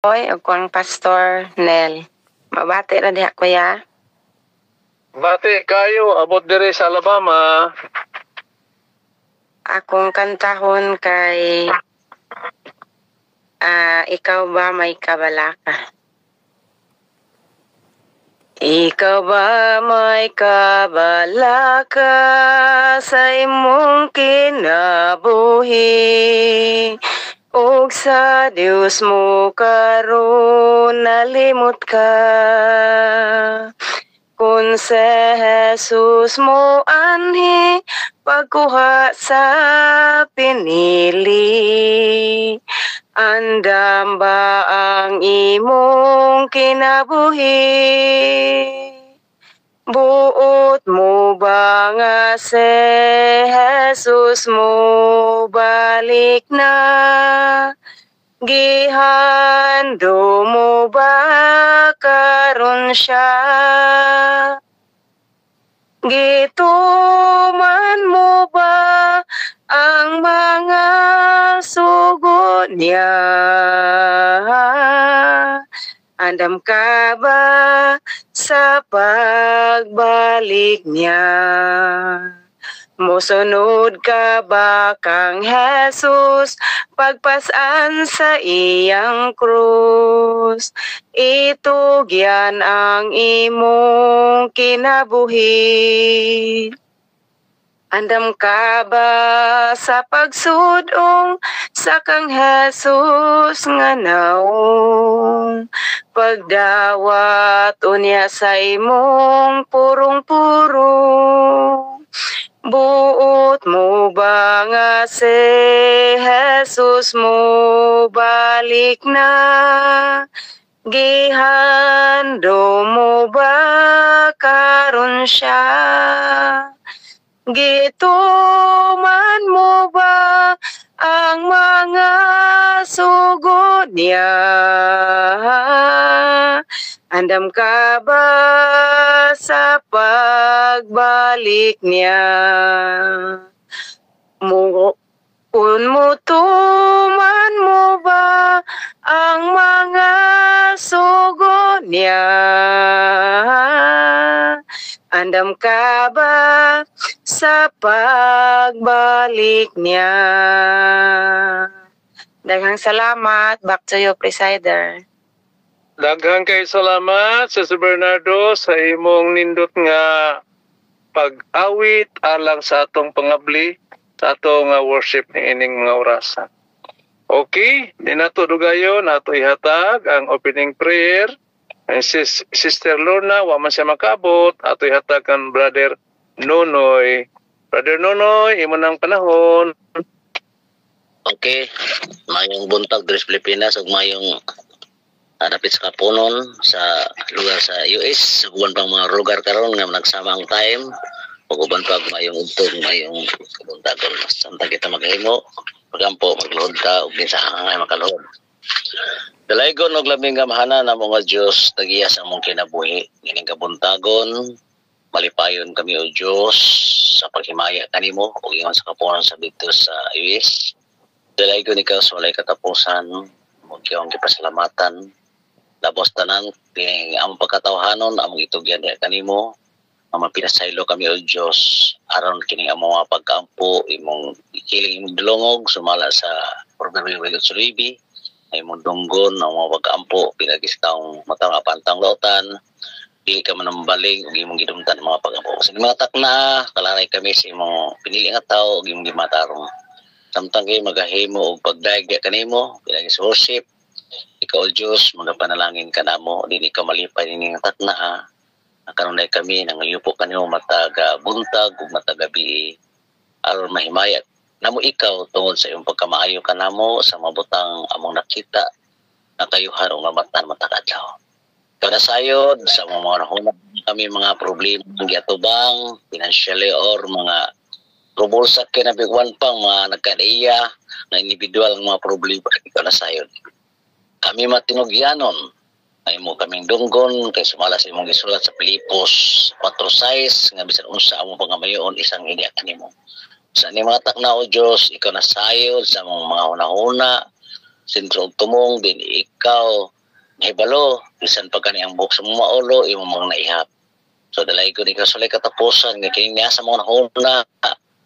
Oy, ug kuang Pastor Nel. Mabati ra diha kuya. Bati kayo, abot diri sa Alabama. Akong kantahon kay ikaw ba may kabalaka? Ikaw ba may kabalaka sa imong kinabuhi? Og sa Dios mo karon nalimot ka. Kung si Jesus mo anhi pagkuha sa pinili, andam ba ang imong kinabuhi? Buot mo ba nga si Jesus mo balik na? Gihando mo ba karon siya? Gituman mo ba ang mga sugod niya? Andam ka ba sa pagbalik niya? Mosunod ka ba kang Jesus pagpasan sa iyang krus? Itugyan ang imong kinabuhi. Andam ka ba sa pagsudong sa kang Jesus nga naong pagdawat unya sa imong purong-purong? Buot mo ba nga si Jesus mo balik na? Gihando mo ba karon siya? Gituman mo ba ang mga sugod niya? Andam ka ba sa pagbalik niya? Kung mutuman mo ba ang mga sugod niya? Andam ka ba sa pagbalik niya? Daghang salamat. Back to you, Presider. Daghang kay salamat sa Bernardo sa imong nindot nga pag-awit alang sa atong pangabli sa atong worship ni ining mga orasan. Okay, di nato dugayon, nato ihatag ang opening prayer. Sister Lorna, wa man siya makabot, ato ihatag ang Brother Nonoy. Brother Nonoy, imo nang panahon. Okay, mayong buntag diri sa Pilipinas ug mayong dapit sa kapunon sa lugar sa US, sa uban pang mga lugar karon nga nagsama ang time. Ug uban pag mayong ugtong, mayong buntagon. Santa kita maghimo, pagampo magluhod ka ug sa hangay makaluhod. Dalaygon og labing gamhanan na mga Dios tagiya sa among kinabuhi. Kining kabuntagon, malipayon kami o Dios sa paghimaya kanimo ug ingon sa kapunon sa dito sa US. Dalaygon ikaw sa walay katapusan, ug iyong gipasalamatan. Labos tanan kining among pagkatawhanon, among itugyan diha kanimo. Among pinasaylo kami o Dios aron kining among mga pagkaampo, imong ikiling imong dulongog sumala sa programa ng Suribi. Ay mong dunggon ang mga pag-ampo pinagis taong matang apantang lautan, di ka manambaling ug imong gidumtan mga pag-ampo. Sa mga takna kalaray kami sa imong pinili nga tawo ug imong gimatarong. Samtang kay magahimo og pagdaig kanimo pinagis worship. Ikaw Dios magapanalangin kanamo dili ka malipay ning takna karon day kami nangayupo kanimo matag buntag ug matag gabi aron mahimaya namo ikaw tungod sa iyong pagkamaayo kanamo sa mabutang among nakita na kayuhan o mabatan matakadlaw. Kada sayod sa mga hunab kami mga problema ng giatubang financially or mga trouble sa kinabigwan pang mga nagkadaiya na individual ng mga problema kada sayod. Kami matinugyanon ay mo kaming dunggon kay sumala sa imong gisulat sa Pilipos 4:6 nga bisan unsa among pangamayoon isang idea kanimo. Sa ni mga takna o Diyos, ikaw na sayod sa mga una-una, sentro og tumong din ikaw mahibalo bisan pa kani ang buhok sa mga maulo imo mga naihap. So dalay ko ni kasulay katapusan nga kini niya sa mga nahuna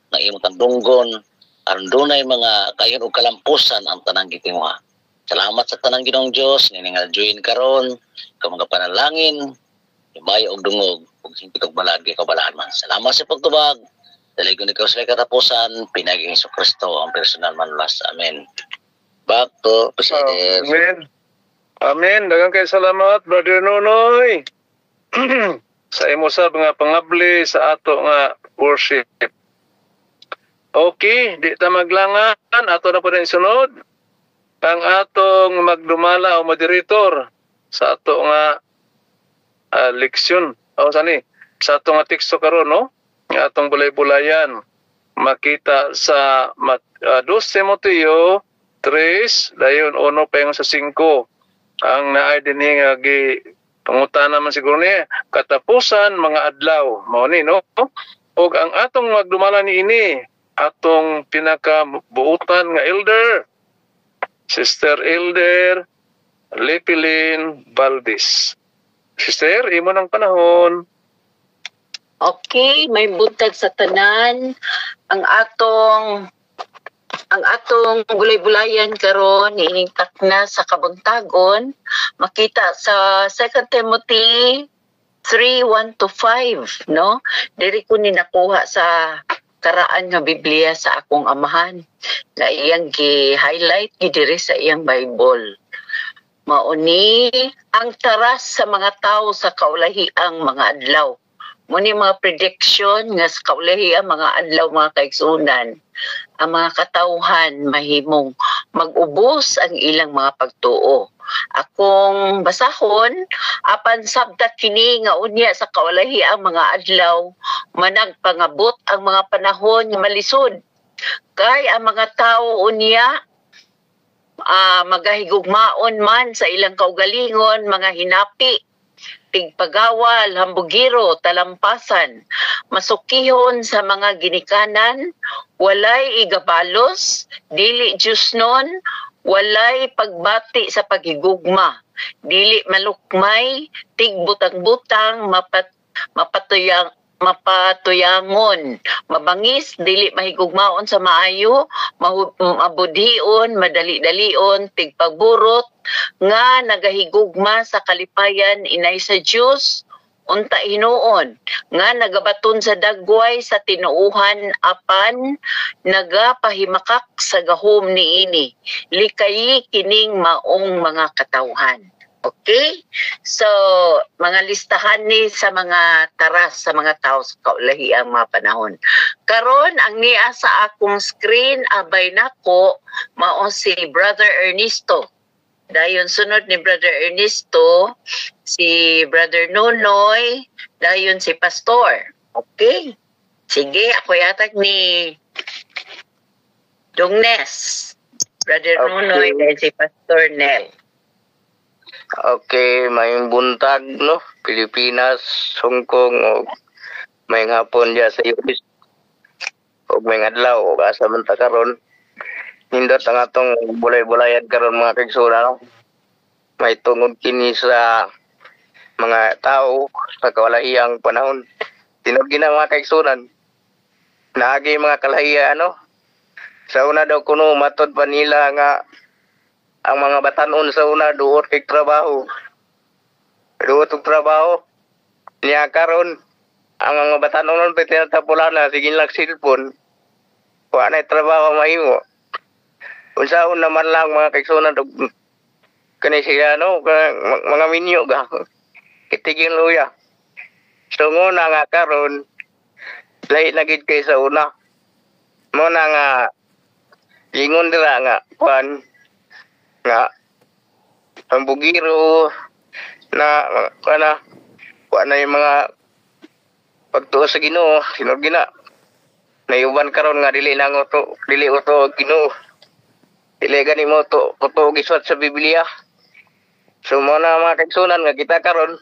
nga imo tandunggon aron dunay mga kayon og kalampusan ang tanang gitimuha. Salamat sa tanang Ginoong Dios niningal join karon ka mga panalangin himayo og dungog ug hingpit og balagi kabalaan man. Salamat sa pagtubag. Dalay ko ni kasulay katapusan pinagi ni Kristo ang personal man last. Amen. Back to President. Amen. Amen. Daghang kay salamat Brother Nonoy. Sa imo sa mga pangabli sa ato nga worship. Okay, di ta maglangan ato na po rin sunod ang atong magdumala o moderator sa ato nga leksyon. O sani, sa ato nga teksto karon no? Nga atong bulay-bulayan makita sa 2 Timoteo 3 dayon 1 paingon sa 5 ang naay dinhi nga pangutana man siguro niya katapusan mga adlaw mao ni no ug ang atong magdumala niini atong pinakabuutan nga elder Sister Elder Lepilin Valdez. Sister, imo ng panahon. Okay, may buntag sa tanan ang atong bulay-bulayan karon iingtak na sa kabuntagon makita sa 2 Timothy 3:1-5 no diri ko ni nakuha sa karaan nga Biblia sa akong amahan na iyang gi-highlight diri sa iyang Bible. Mauni ang taras sa mga tao sa kaulahiang mga adlaw. Muni mga prediction nga sa kaulahiang mga adlaw mga kaigsunan. Ang mga katawhan mahimong mag-ubos ang ilang mga pagtuo. Akong basahon apan sabta kini nga unya sa kaulahi ang mga adlaw managpangabot ang mga panahon nga malisod kay ang mga tao unya magahigugmaon man sa ilang kaugalingon mga hinapi tigpagawal, hambugiro, talampasan, masukihon sa mga ginikanan, walay igabalos, dili Diyos nun, walay pagbati sa paghigugma, dili malukmay, tigbutang-butang, mapatuyangon, mabangis, dili mahigugmaon sa maayo, mabudhion, madali-dalion, tigpagburot, nga nagahigugma sa kalipayan inay sa Diyos, unta hinuon, nga nagabaton sa dagway sa tinuuhan apan nagapahimakak sa gahom niini, likayi kining maong mga katawhan. Okay? So, mga listahan ni sa mga taras sa mga tao sa kaulahi ang mga panahon. Karon ang niya sa akong screen, abay nako, mao si Brother Ernesto. Dayon sunod ni Brother Ernesto, si Brother Nonoy, dayon si Pastor. Okay? Sige, ako yatag ni Dungnes. Brother Nonoy, dayon si Pastor Nel. Okay, may buntag no, Pilipinas, Hong Kong o may hapon diya sa US. O may adlaw o asa man ta karon. Nindot ang atong bulay-bulayan karon mga kaigsunan no. May tungod kini sa mga tao sa kawalaiyang panahon. Tinud gina mga kaigsunan. Naagi mga kalahiya no. Sa una daw kuno matod pa nila nga ang mga batanon sa una duot kay trabaho. Duot og trabaho. Niya karon ang mga batanon pa tinatapulan na sige lang cellphone. Wa na trabaho mahimo. Unsaon naman lang mga kaigsunan kani siya no mga minyo ga. Kitigin luya. So nguna nga karon lahi na gid kay sa una. Mo na nga ingon dira nga kuan nga ang bugiro na kuan na yung mga pagtuo sa Ginoo sinog gina nayuban karon nga dili uto Ginoo dili gani mo to uto giswat sa Biblia. So mo na mga kaigsunan nga kita karon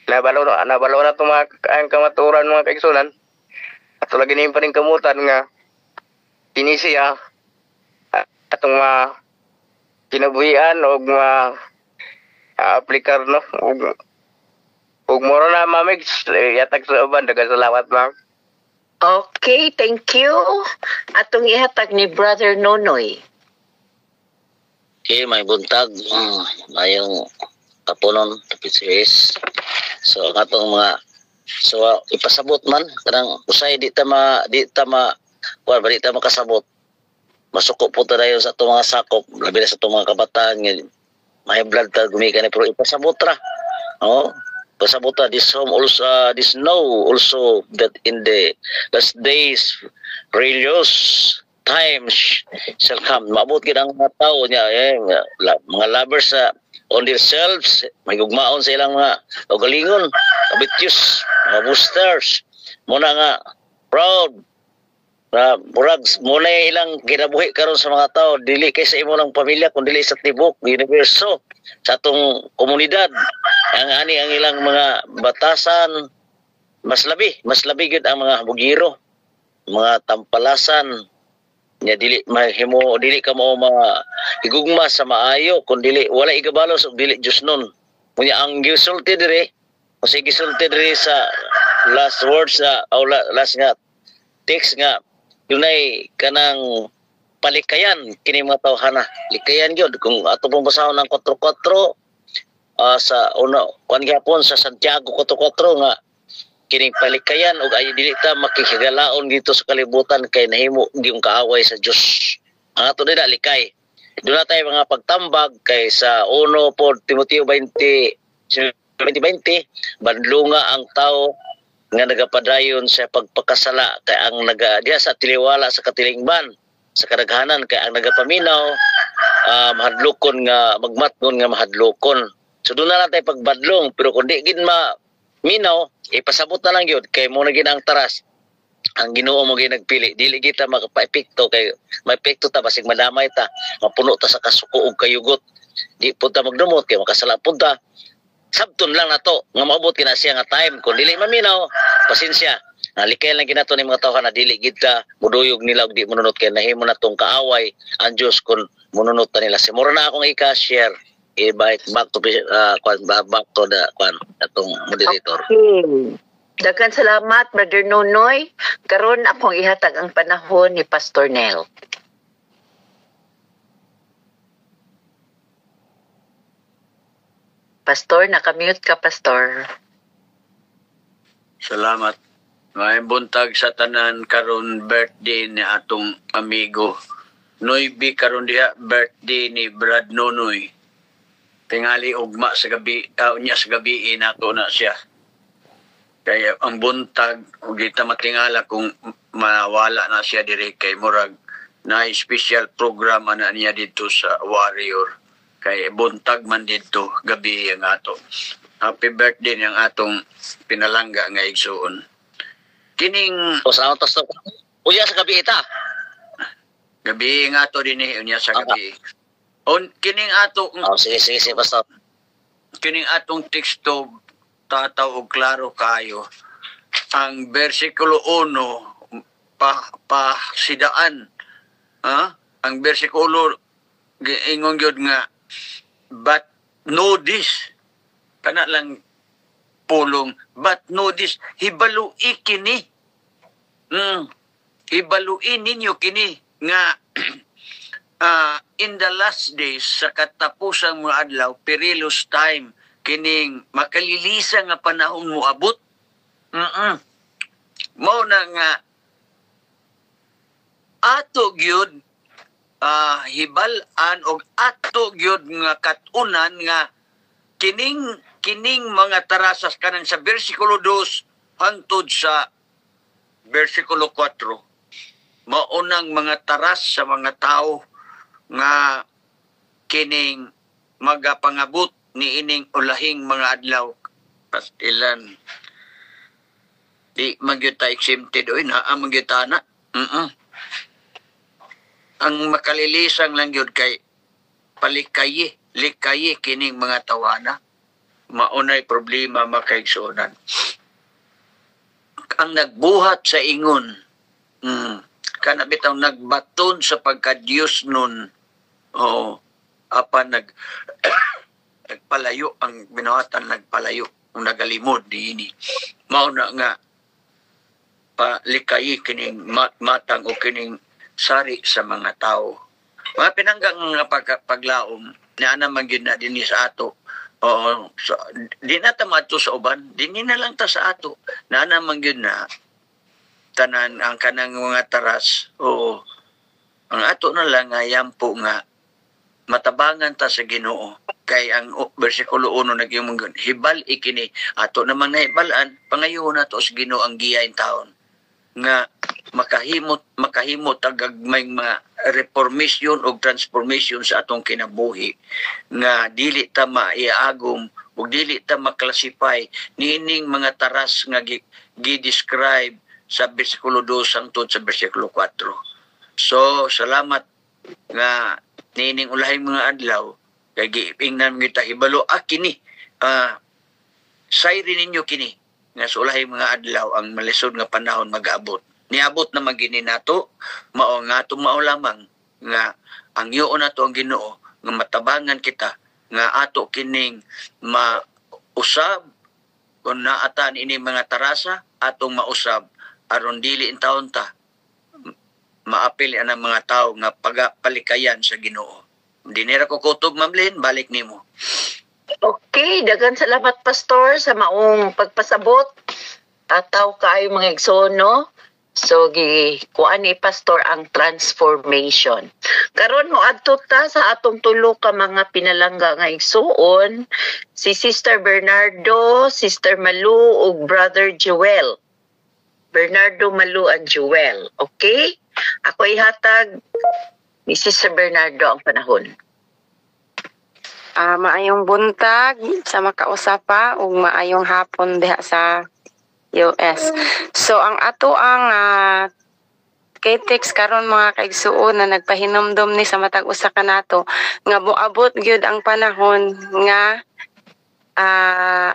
nabalo na to mga ang kamaturan mga kaigsunan ato lagi ni pa ring kamutan nga kini siya atong kinabuhian og aplikar no ug moro na mamig yatag sa uban daghang salamat ma'am. Okay, thank you. Atong ihatag ni Brother Nonoy. Okay, may buntag. Mayong kapunon, tapis. So, ang atong mga ipasabot man kanang usay di ta makasabot. Masuko po ta dayon sa atong mga sakop, labi na sa atong mga kabataan nga may blood ta gumikan pero ipasabot ra. Oh, pasabot ra this know also that in the last days perilous times shall come. Maabot gid ang mga tao niya mga lovers on themselves, may gugmaon sa ilang mga ugalingon, kabitius, mga boosters, muna nga proud na murag muna ilang kinabuhi karon sa mga tao dili kay sa imo lang pamilya kun dili sa tibok universo sa atong komunidad ang ilang mga batasan mas labi gid ang mga bugiro, mga tampalasan nya dili ka mo higugma sa maayo kun dili wala igabalos og dili Dios nun. Kunya ang gisulti dire o sige gisulti dire sa last words last nga text nga dunay kanang palikayan kini mga tawhana. Likayan gyud kung ato pong basahon ng 4:4 sa kuan gyapon sa Santiago 4:4 nga kining palikayan ug ay dili ta makikigalaon dito sa kalibutan kay nahimo giyong kaaway sa Dios. Ang ato dira likay. Doon na tayo mga pagtambag kay sa 1 po Timoteo 20:20 banlunga ang tao nga nagapadayon sa pagpakasala kay ang diya sa tiliwala sa katilingban sa kadaghanan kay ang nagapaminaw mahadlokon nga magmatngon nga mahadlokon. So doon na lang tayo pagbadlong pero kung di gid minaw ipasabot na lang yun kay mo na ginang taras ang Ginoo mo ginagpili dili kita makapaepekto kay maepekto ta basig madamay ta mapuno ta sa kasuko ug kayugot di pud ta magdumot kay makasala pud ta sabton lang nato nga maabot kina siya nga time kung dili maminaw pasensya nalikay lang ginato ni mga tao na dili gid ta muduyog nila ug di mununot kay nahimo na tong kaaway ang Dios kun mununot ta nila simura na akong i-share back to the atong moderator. Okay. Daghang salamat Brother Nonoy. Karon akong ihatag ang panahon ni Pastor Nel. Pastor, nakamute ka Pastor. Salamat. May buntag sa tanan karon birthday ni atong amigo. Noybi karon diha birthday ni Brad Nonoy. Tingali ugma sa gabi, niya sa gabi nato na siya. Kaya ang buntag, ug kita matingala kung mawala na siya dire kay murag na special program na niya dito sa Warrior. Kay buntag man dito, gabi ang ato. Happy birthday ng atong pinalangga nga igsuon. Kining... O sa autos to, uya sa gabi ita. Gabi nga to din unya sa gabi. Kining ato sige pastor. Kining atong teksto tataw og klaro kayo. Ang bersikulo 1 sidaan. Ang bersikulo ingon gyud nga but know this kana lang pulong but know this hibalui kini. Hibalui ninyo kini nga in the last days sa katapusang mga adlaw perilous time kining makalilisa nga panahon mo abot. Mao na nga ato gyud hibal-an og ato gyud nga katunan nga kining mga tarasas kanang sa bersikulo 2 hangtod sa bersikulo 4 maunang mga taras sa mga tao nga kining magapangabot ni ining ulahing mga adlaw pastilan di magyuta exempted oy na magyuta na ang makalilisang lang yun kay likayi kining mga tawana maunay problema makaigsunan ang nagbuhat sa ingon kana bitaw nagbaton sa pagka-Dios nun apan nagpalayo ang binuhatan, nagpalayo kung nagalimod ini mao na nga palikayi kining matang o kining sari sa mga tao. Mga pinanggang nga paglaom na naman yun na din sa ato. Oo, so, di na tamato sa uban, di na lang ta sa ato. Na naman yun na tanan ang kanang mga taras o ang ato na lang nga yampo nga matabangan ta sa Ginoo. Kay ang bersikulo 1 nagyumong hibal ikini ato namang nahibalan pangayo na to sa Ginoo ang giyain taon nga makahimot tagagmay mga reformation o transformation sa atong kinabuhi nga dili ta maiagom ug dili ta maklasify niining mga taras nga gi-describe sa bersikulo 2 hangtod sa bersikulo 4. So salamat nga nining ulahing mga adlaw kay giingnan kita hibalo kini sayri ninyo kini nga sa ulahing mga adlaw ang malisod nga panahon mag-abot. Niabot na magini nato mao nga mao lamang nga ang yuon nato ang Ginoo nga matabangan kita nga ato kining mausab kun naatan ini mga tarasa atong mausab aron dili in taon ta maapil ang mga tao nga palikayan sa Ginoo. Dinera ko kutob, Ma'am Lynn, balik nimo. Okay, dagan salamat Pastor sa maong pagpasabot. Tataw kaayo mga igsoon. So kuan ni Pastor ang transformation. Karon mo adto ta sa atong tulo ka mga pinalangga nga igsoon, si Sister Bernardo, Sister Malu ug Brother Joel. Bernardo, Malu and Joel. Okay? Ako ihatag ni Sister Bernardo ang panahon. Maayong buntag sa makausapa ug maayong hapon diha sa US. So ang ato ang K-Tex karon mga kaigsuon na nagpahinumdum ni sa matag usa ka nato nga moabot gyud ang panahon nga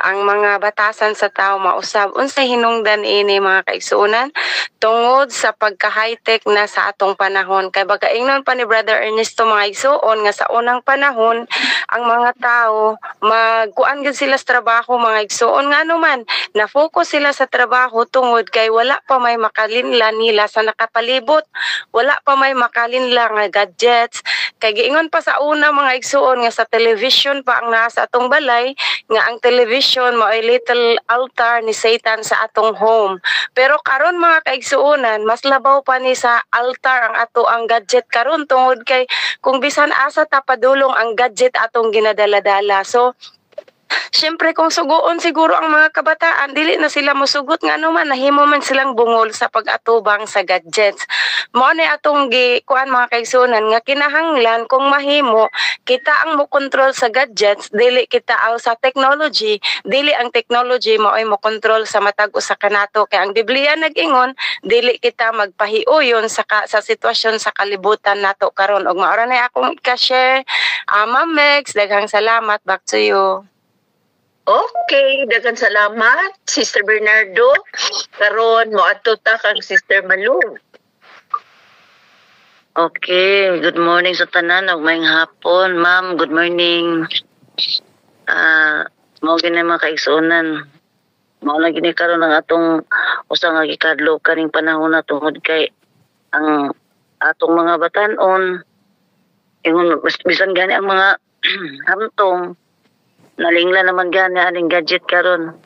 ang mga batasan sa tao mausab unsay hinungdan ini mga kaigsuonan tungod sa pagka-high-tech na sa atong panahon. Kay bagaingnon pa ni Brother Ernesto mga igsuon nga sa unang panahon ang mga tao magkuan gyud sila sa trabaho mga igsuon nga naman na-focus sila sa trabaho tungod kay wala pa may makalinlan nila sa nakapalibot, wala pa may makalinlan nga gadgets. Kay giingon pa sa una mga igsuon nga sa television pa ang nasa atong balay nga ang television mo ay little altar ni Satan sa atong home. Pero karon mga kaigsuonan, mas labaw pa ni sa altar ang ato ang gadget karon tungod kay kung bisan asa ta padulong ang gadget atong ginadala-dala. So syempre kung suguon siguro ang mga kabataan, dili na sila mosugot nga naman nahimo man silang bungol sa pag-atubang sa gadgets. Mao ni atong kuan mga kaigsuonan nga kinahanglan kung mahimo kita ang mo control sa gadgets, dili kita sa technology, dili ang technology mao ay mo control sa matag usa kanato. Kay ang Biblia nag-ingon dili kita magpahiuyon sa sitwasyon sa kalibutan nato karon. Og mao ra na akong ka-share. Ma'am Mex, daghang salamat, back to you. Okay, dagan salamat Sister Bernardo. Karon mo adto ta kang Sister Malu. Okay, good morning sa tanan ug maayong hapon, ma'am. Good morning. Mao gini mga kaigsuonan. Mao lang gini karon ang atong usa nga gikadlo kaning panahon na tungod kay ang atong mga batan-on ingon bisan gani ang mga hamtong nalingla naman gani aning gadget karon.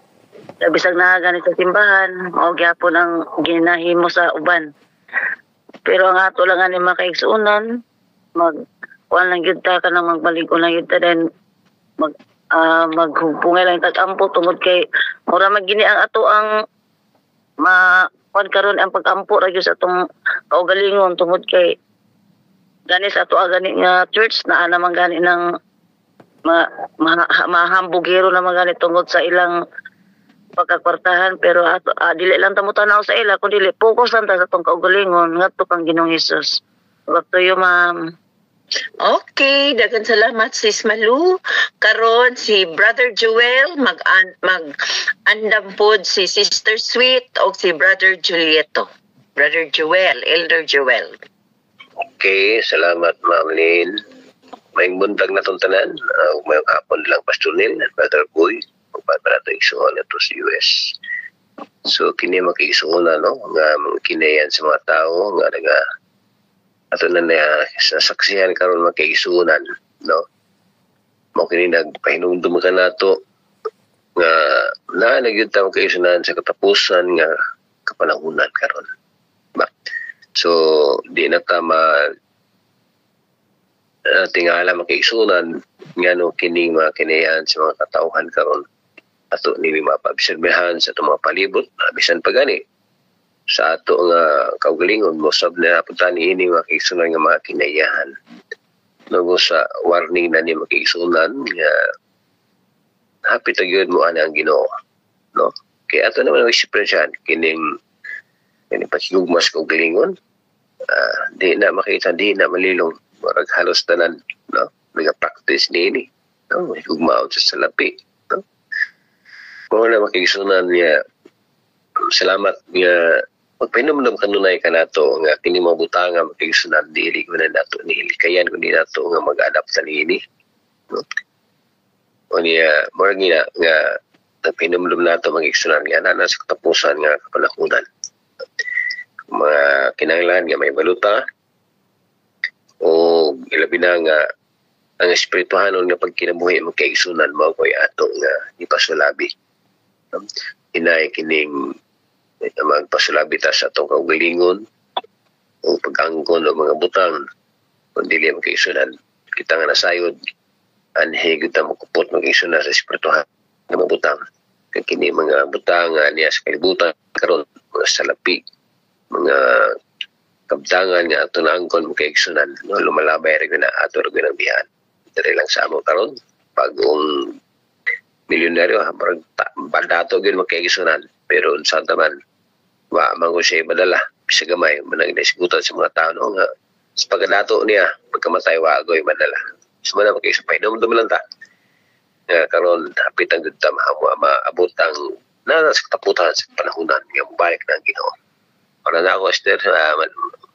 Bisag na gani sa simbahan, mao gyapon ang ginahimo sa uban. Pero ang ato lang ani mga kaigsuonan, kuan lang gyud ta kanang magbaligon lang gyud ta then maghugpungay lang tag-ampo tungod kay mura magini ang ato ang kuan karon ang pag-ampo ra gyud sa atong kaugalingon tungod kay gani sa ato gani nga church na naman gani ng mahambugero na mga gani tungod sa ilang pagkakwartahan, pero dili lang tamo tanaw sa ila kun dili focus lang ta sa tong kaugalingon ngadto kang Ginoong Hesus. Back to you, ma'am. Okay, dagan salamat Sis Malu. Karon si Brother Joel mag-andam pod si Sister Sweet o si Brother Julieto. Brother Joel, Elder Joel. Okay, salamat Ma'am Lynn. Maing buntag na itong tanan, mayong hapon lang Pastor Neil at Brother Boy, magpapala ito isuon na ito sa US. So, kini makikisuon na, no? Nga kinayan sa mga tao, nga naga, ato na sa saksihan karon makikisuunan, no? Mo kini nagpahinumdum ka nato nga nagyud ta makikisunan sa katapusan nga kapanahunan karon. Ba? So, di na ta tingala makikisunan nga no kining mga kinayan sa mga katauhan karon ato nili mapabserbahan sa itong mga palibot bisan pa gani sa ato nga kaugalingon mo sab na punta ni ini makikisunan nga mga kinayahan no sa warning na ni makikisunan nga hapit gyud mo ana ang Ginoo, no? Kaya ato naman isiprensihan kining pasigugmas kaugalingon di na makita, di na malilong marag halos tanan, no? Nag-practice ni no? Hugmaon sa salapi, no? Kung na makikisunan niya, salamat niya, magpahinumdum kanunay ka nato nga kini mga butanga makikisunan dili ko na nato ni kayan kundi nato nga mag-adapt sa nini, no? O niya, marag nga nagpahinumdum nato makikisunan nga na sa katapusan nga kapanahunan. Mga kinahanglan nga may baluta o ilabi na nga ang espirituhanon nga pagkinabuhi magkaigsunan mo ko'y ato nga ipasulabi. Inay kining magpasulabi ta sa atong kaugalingon o pag-angkon o mga butang kung dili magkaigsunan. Kita nga nasayod anhigod na makupot magkaigsunan sa espirituhan nga mga butang. Kini mga butang niya sa kalibutan karon mga salapi, mga kabtangan nga ato na angkon makaigsunan, no? Lumalabay rin na ato rin ng bihan. Dari lang sa among karon pagong milyonaryo, bandato yun makaigsunan, pero sa taman, man ko siya badala, bisa gamay, manang naisigutan sa mga tao, no? Nga, sa pagkadato niya, pagkamatay, wagoy madala. So, man makaigsunan, painom lang ta. Karon hapit ang gudta, maabot ang nasa kataputan sa panahunan, nga mabalik na ang Ginoo. Para na ako, Esther,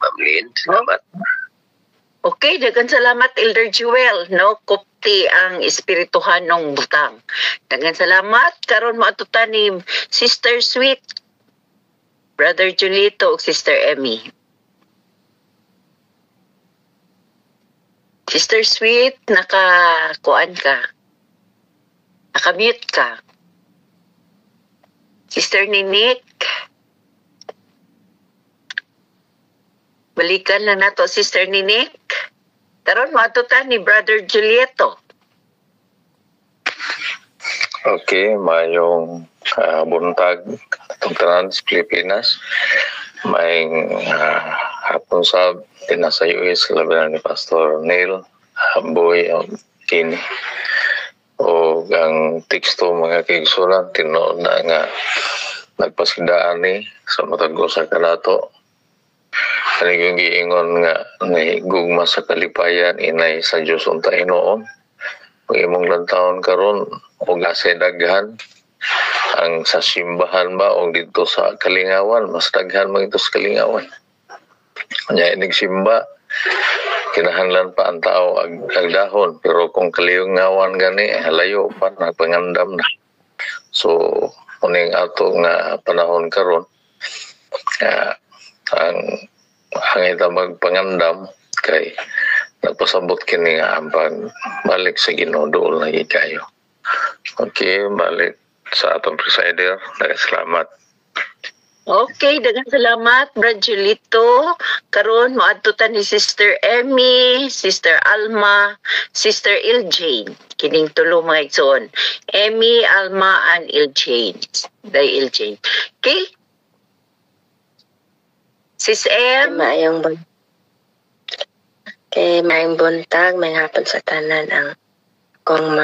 Ma'am Lynn, salamat. Okay, dagan salamat Elder Jewel, no? Kupti ang espirituhan ng butang. Dagan salamat karon mo atutan ni Sister Sweet, Brother Julito ug Sister Emmy. Sister Sweet, nakakuan ka. Nakamute ka. Sister Ninik, balikan lang nato Sister Ninik. Karon matutan ni Brother Julieto. Okay, mayong buntag itong tanan sa Pilipinas. Maying hapon sa pinasa US, labi ni Pastor Neil, Boy, Kini. O ang teksto mga kaigsunan, tinoon na nga nagpasidaan ni sa matag sa kanato. Ano yung giingon nga nahigugma sa kalipayan inay sa Diyos unta Hinoon. Kung imong lantawon karon o gasay daghan ang sa simbahan ba o dito sa Kalingawan, mas daghan mo ito sa Kalingawan. Kanya nagsimba, kinahanglan pa ang tao agdahon, pero kung Kalingawan gani halayo pa nagpangandam na. So uning ato nga panahon karon ang ita magpangandam kay nagpasabot kini nga ang pagbalik sa Ginoo dool na ikayo. Okay, balik sa atong presider. Salamat. Okay, daghang salamat Brad Julito. Karon moadtutan ni Sister Emmy, Sister Alma, Sister Iljane. Kining tulo mga igsoon. Emmy, Alma, and Iljane. Iljane. Okay? Sis M. Maayong buntag, may hapon sa tanan ang kung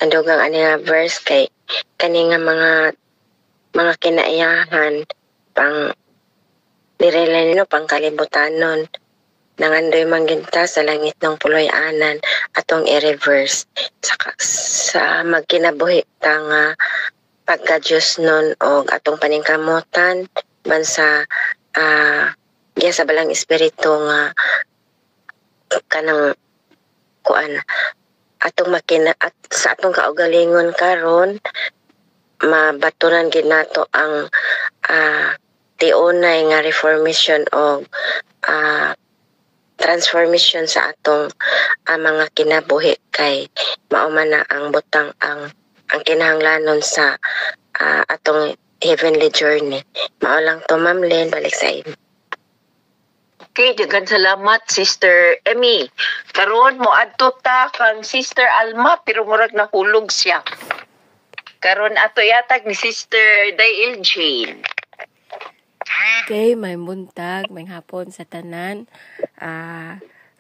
andugang nga verse kay kani nga mga kinaiyahan pang nireleno pang kalibutanon nangandoy mangginta sa langit ng puloy-anan atong i-reverse sa magkinabuhi tanga pagka-Diyos nun o atong paningkamutan bansa sa balang espiritu nga kanang kuan atong makina at sa atong kaugalingon karon mabatunan gid nato ang tiunay nga reformation o transformation sa atong mga kinabuhi kay mao man na ang butang ang kinahanglanon sa atong heavenly journey. Mao lang to, Ma'am Len, balik sa inyo. Okay, daghang salamat Sister Emmy. Karon mo adto ta kang Sister Alma pero murag nahulog siya. Karon ato yatag ni Sister Dail Jane. Okay, may buntag, may hapon sa tanan.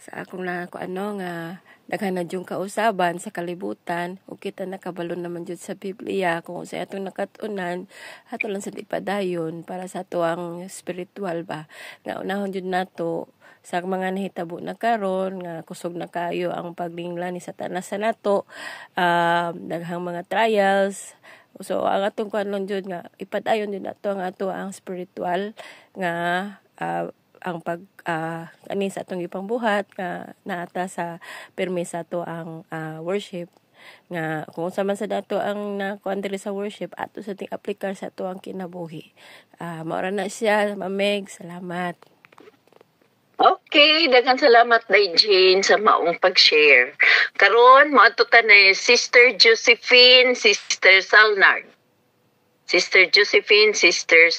Sa akong na ko nga daghan na jung kausaban sa kalibutan ug kita nakabalon naman jud sa Biblia kung sa atong nakatunan ato lang sa ipadayon para sa atuang spiritual ba nga unahon jud nato sa mga nahitabo na karon nga kusog na kayo ang paglinglan ni Satanas sa nato, daghang mga trials. So ang atong kuan jud nga ipadayon jud nato ang ato ang spiritual nga ang pag ani sa atong ipangbuhat nga naata sa permi sa ato ang worship nga kung sa man sa dato ang nakuan diri sa worship ato sa ting aplikar sa ato ang kinabuhi. Maura na siya, Mameg, salamat. Okay, daghang salamat Day Jane sa maong pag-share. Karon moadto ta ni Sister Josephine, Sister Salnard. Sister Josephine, Sister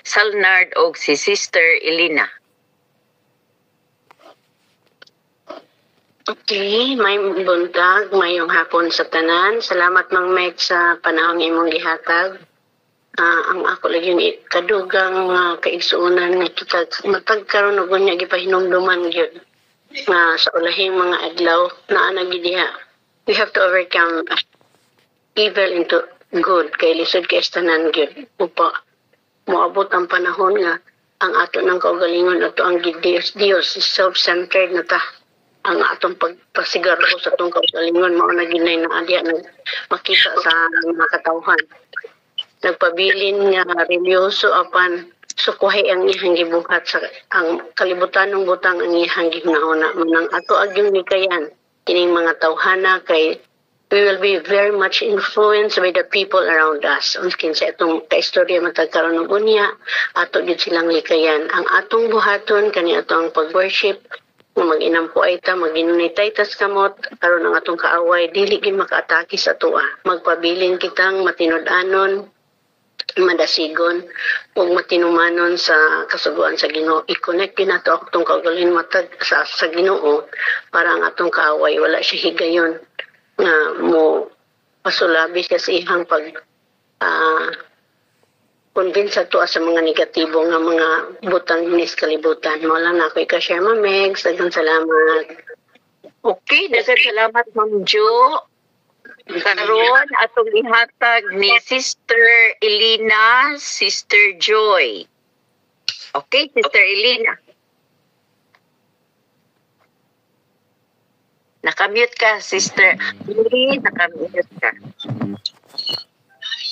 Salnard o si Sister Elena. Okay, may buntag, mayong hapon sa tanan. Salamat Mang Meg sa panahon imong gihatag. Ang ako lagi ni kadugang kaigsuonan nga kita matag karon og unya gipahinumduman gyud nga sa ulahing mga adlaw naa na gid diha. We have to overcome evil into good kay lisod kay tanan gyud upa moabot ang panahon nga ang ato ng kaugalingon ato ang Dios self-centered na ta ang atong pagpasigarbo sa atong kaugalingon mao na ginay na adya na makita sa mga katawhan nagpabilin nga religyoso apan sukuhay ang iyang gibuhat sa ang kalibutan ng butang ang iyang gihuna manang ato agyong nikayan kining mga tawhana kay we will be very much influenced by the people around us. Unskin sa itong kaistorya matagkaroon ng unya, ato din silang likayan. Ang atong buhaton, kani atong pag-worship, mag-inampo ay ta, mag-inunitay tas kamot, karon ang atong kaaway, dili gin makaatake sa tuwa. Magpabilin kitang matinud-anon, madasigon, ug matinumanon sa kasuguan sa Ginoo. I-connect din nato atong kaugalingon matag sa Ginoo para ang atong kaaway wala siya higayon nga mo pasulabi siya sa ihang pag convince ato sa mga negatibo nga mga butang nis kalibutan. Wala na ako i-share, Mameg. Daghang salamat. Okay, daghang salamat Ma'am Jo. Karon atong ihatag ni Sister Elena, Sister Joy. Okay, Sister Elena. Nakamute ka, Sister. Nakamute ka.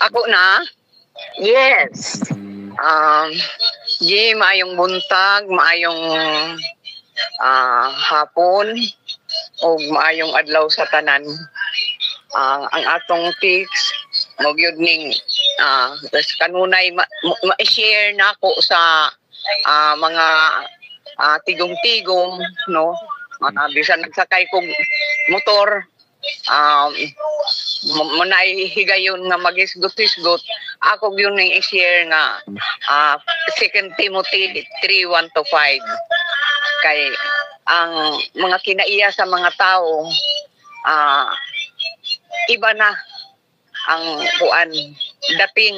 Ako na? Yes. Maayong buntag, maayong hapon, o maayong adlaw sa tanan. Ang atong tips, magyud ning kanunay ma-share na ako sa mga tigong-tigong, no? Bisan nagsakay kong motor, manay higayon nga magisgot-isgot, ako yun yung i-share nga 2 Timothy 3:1-5. Kay ang mga kinaiya sa mga tao, iba na ang kuan dating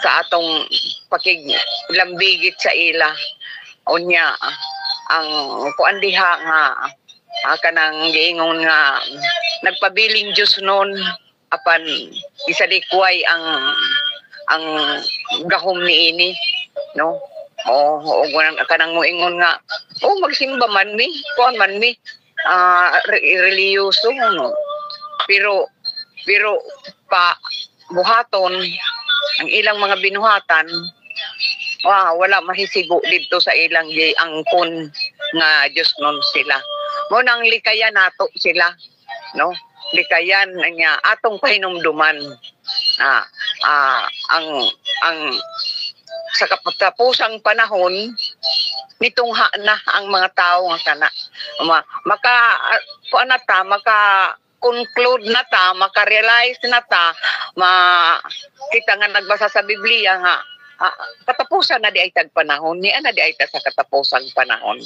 sa atong pakiglambigit sa ila. Unya ang kuan diha nga kanang giingon nga nagpabiling Diyos noon apan isalikway ang gahom niini, no? O kanang moingon nga magsimba man mi kuan man mi reliyoso, no? Pero pa buhaton ang ilang mga binuhatan, wala mahisigo dito sa ilang angkon nga Diyos nun sila. mo nang likayan nato sila, no? Likayan nga atong pahinumduman. Ang sa katapusang panahon nitungha na ang mga tao nga kana maka conclude na ta, maka-realize na ta, kita nga nagbasa sa Biblia nga katapusan na di ay tagpanahon, ni ana di ay ta sa katapusang panahon.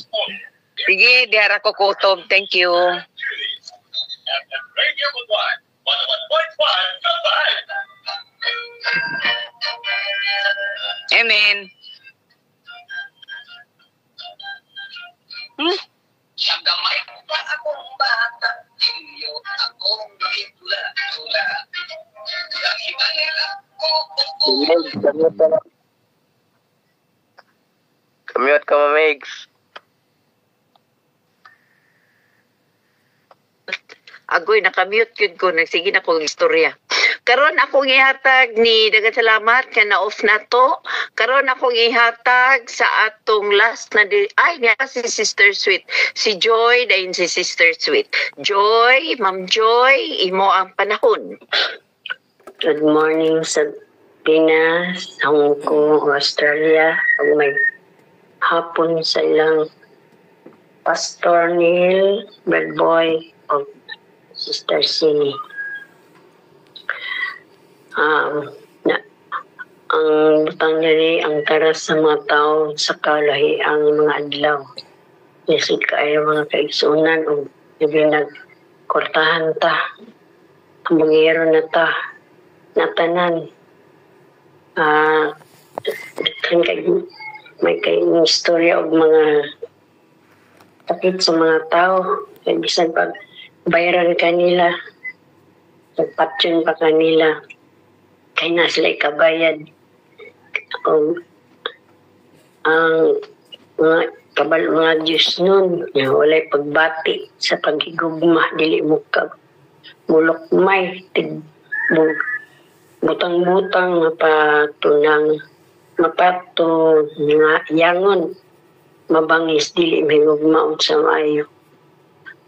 Sige, dihara ko kutob. Thank you. Amen. Damay pa akong bata, inyo akong itula-tula. Kamiyot ka, Mamigs. Agoy, nakamute yun ko. Nagsige na kong istorya. Karon akong ihatag ni daghang salamat ka na off na to. Karon akong ihatag sa atong last na si Sister Sweet. Si Joy dayon si Sister Sweet. Joy, Ma'am Joy, imo ang panahon. Good morning sa Pinas, Hong Kong, Australia. Ug may hapon sa ilang Pastor Neil, Bad Boy, o Sister Sini. Ang butang nili ang taras sa mga tao sa kalahi ang mga adlaw. Lisod kaayo mga kaigsunan o nagkortahan ta. Ang bangero na ta. Natanan. May kayong istorya o mga takit sa mga tao. Kaya bisan pag bayaran kanila, pagpatyon pa kanila, kaya na sila ikabayad. Ang mga Diyos nun, walay pagbati sa paghigugma, dili mo ka mulokmay, butang-butang, mapato, yangon, mabangis, dili may gugmaon sa maayo.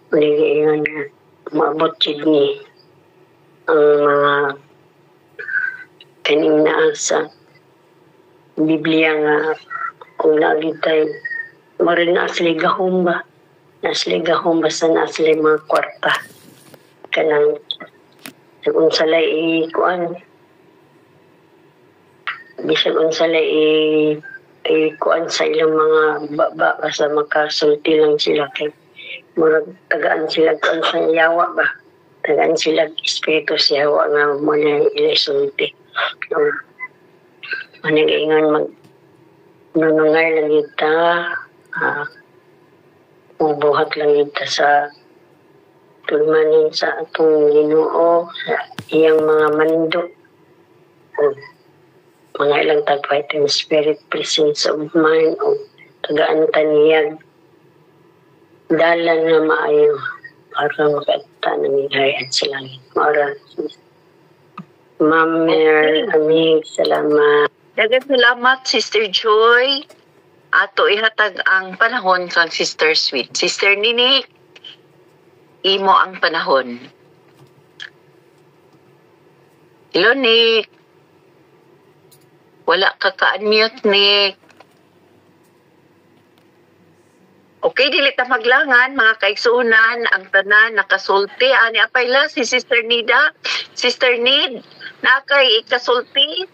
Ulit yun, maabot ni ang mga kaning naa sa Biblia nga kung lagi tayo marin na asli gahumba sa nasli mga kwarta kanang kung salay ikuan bisag unsalay ikuan sa ilang mga baba basta makasulti lang sila kay murag tagaan sila kuan sa yawa ba tagaan sila espiritu sa yawa nga mo na ilisulti managaingan nunungay lang kita bubuhat lang kita sa tulmanin sa atong Ginoo sa iyang mga mandok o mga ilang tagpaiting spirit presence of mind o tagaan taniyag dalan na maayo para makata ng harian sa langit. Maura. Ma'am Mer, amig, salamat. Daghang salamat, Sister Joy. Ato ihatag ang panahon kang Sister Sweet. Sister Nini, imo ang panahon. Hello, Nick. Wala ka ka-unmute, Nick. Okay, dili ta maglangan, mga kaigsunan, ang tanan nakasulti. Ani apayla si Sister Nida. Sister Nid, nakay ikasulti.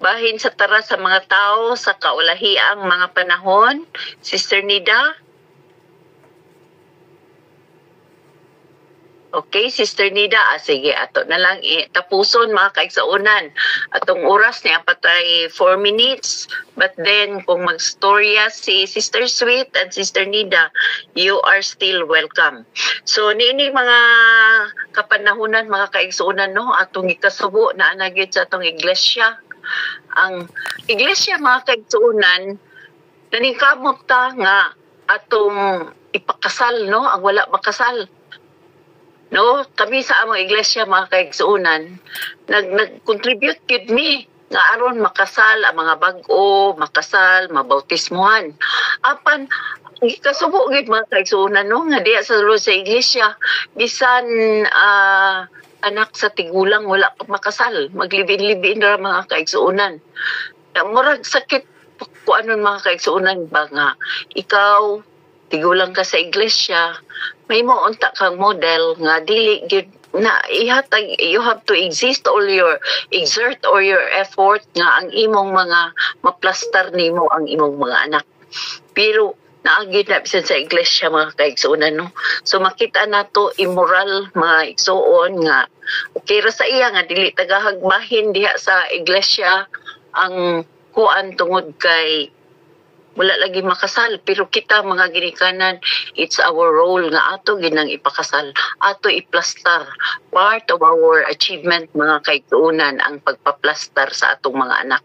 Bahin sa tara sa mga tao sa kaulahiang mga panahon. Sister Nida. Okay, Sister Nida. Sige, ato na lang tapuson mga kaigsunan. Atong oras niya patay 4 minutes. But then, kung mag-storya si Sister Sweet and Sister Nida, you are still welcome. So, niining mga kapanahunan, mga kaigsunan, no? Atong ikasubo na anagit sa atong iglesia. Ang iglesia, mga kaigsunan, naningkamot ta nga atong ipakasal, no? Ang wala makasal. No, kami sa among iglesia mga kaigsuunan nag-contribute gid mi nga aron makasal ang mga bag-o, makasal, mabautismuhan. Apan kasubo gid mga kaigsuonan no nga diya sa sulod sa iglesia bisan anak sa tigulang wala pa makasal, maglibin-libin ra mga kaigsuonan. Murag sakit kung anon mga kaigsuonan ba nga ikaw tigulang ka sa iglesia, may mo unta kang model nga dili gyud na ihatag, you have to exert all your effort nga ang imong mga maplastar nimo ang imong mga anak. Pero naagid na bisan sa iglesia mga kaigsuonan no. So makita nato immoral mga igsuon nga okay ra sa iya nga dili tagahagbahin diha sa iglesia ang kuan tungod kay wala lagi makasal, pero kita mga ginikanan, it's our role nga ato ginang ipakasal, ato iplastar. Part of our achievement mga kaigsuonan ang pagpaplastar sa atong mga anak.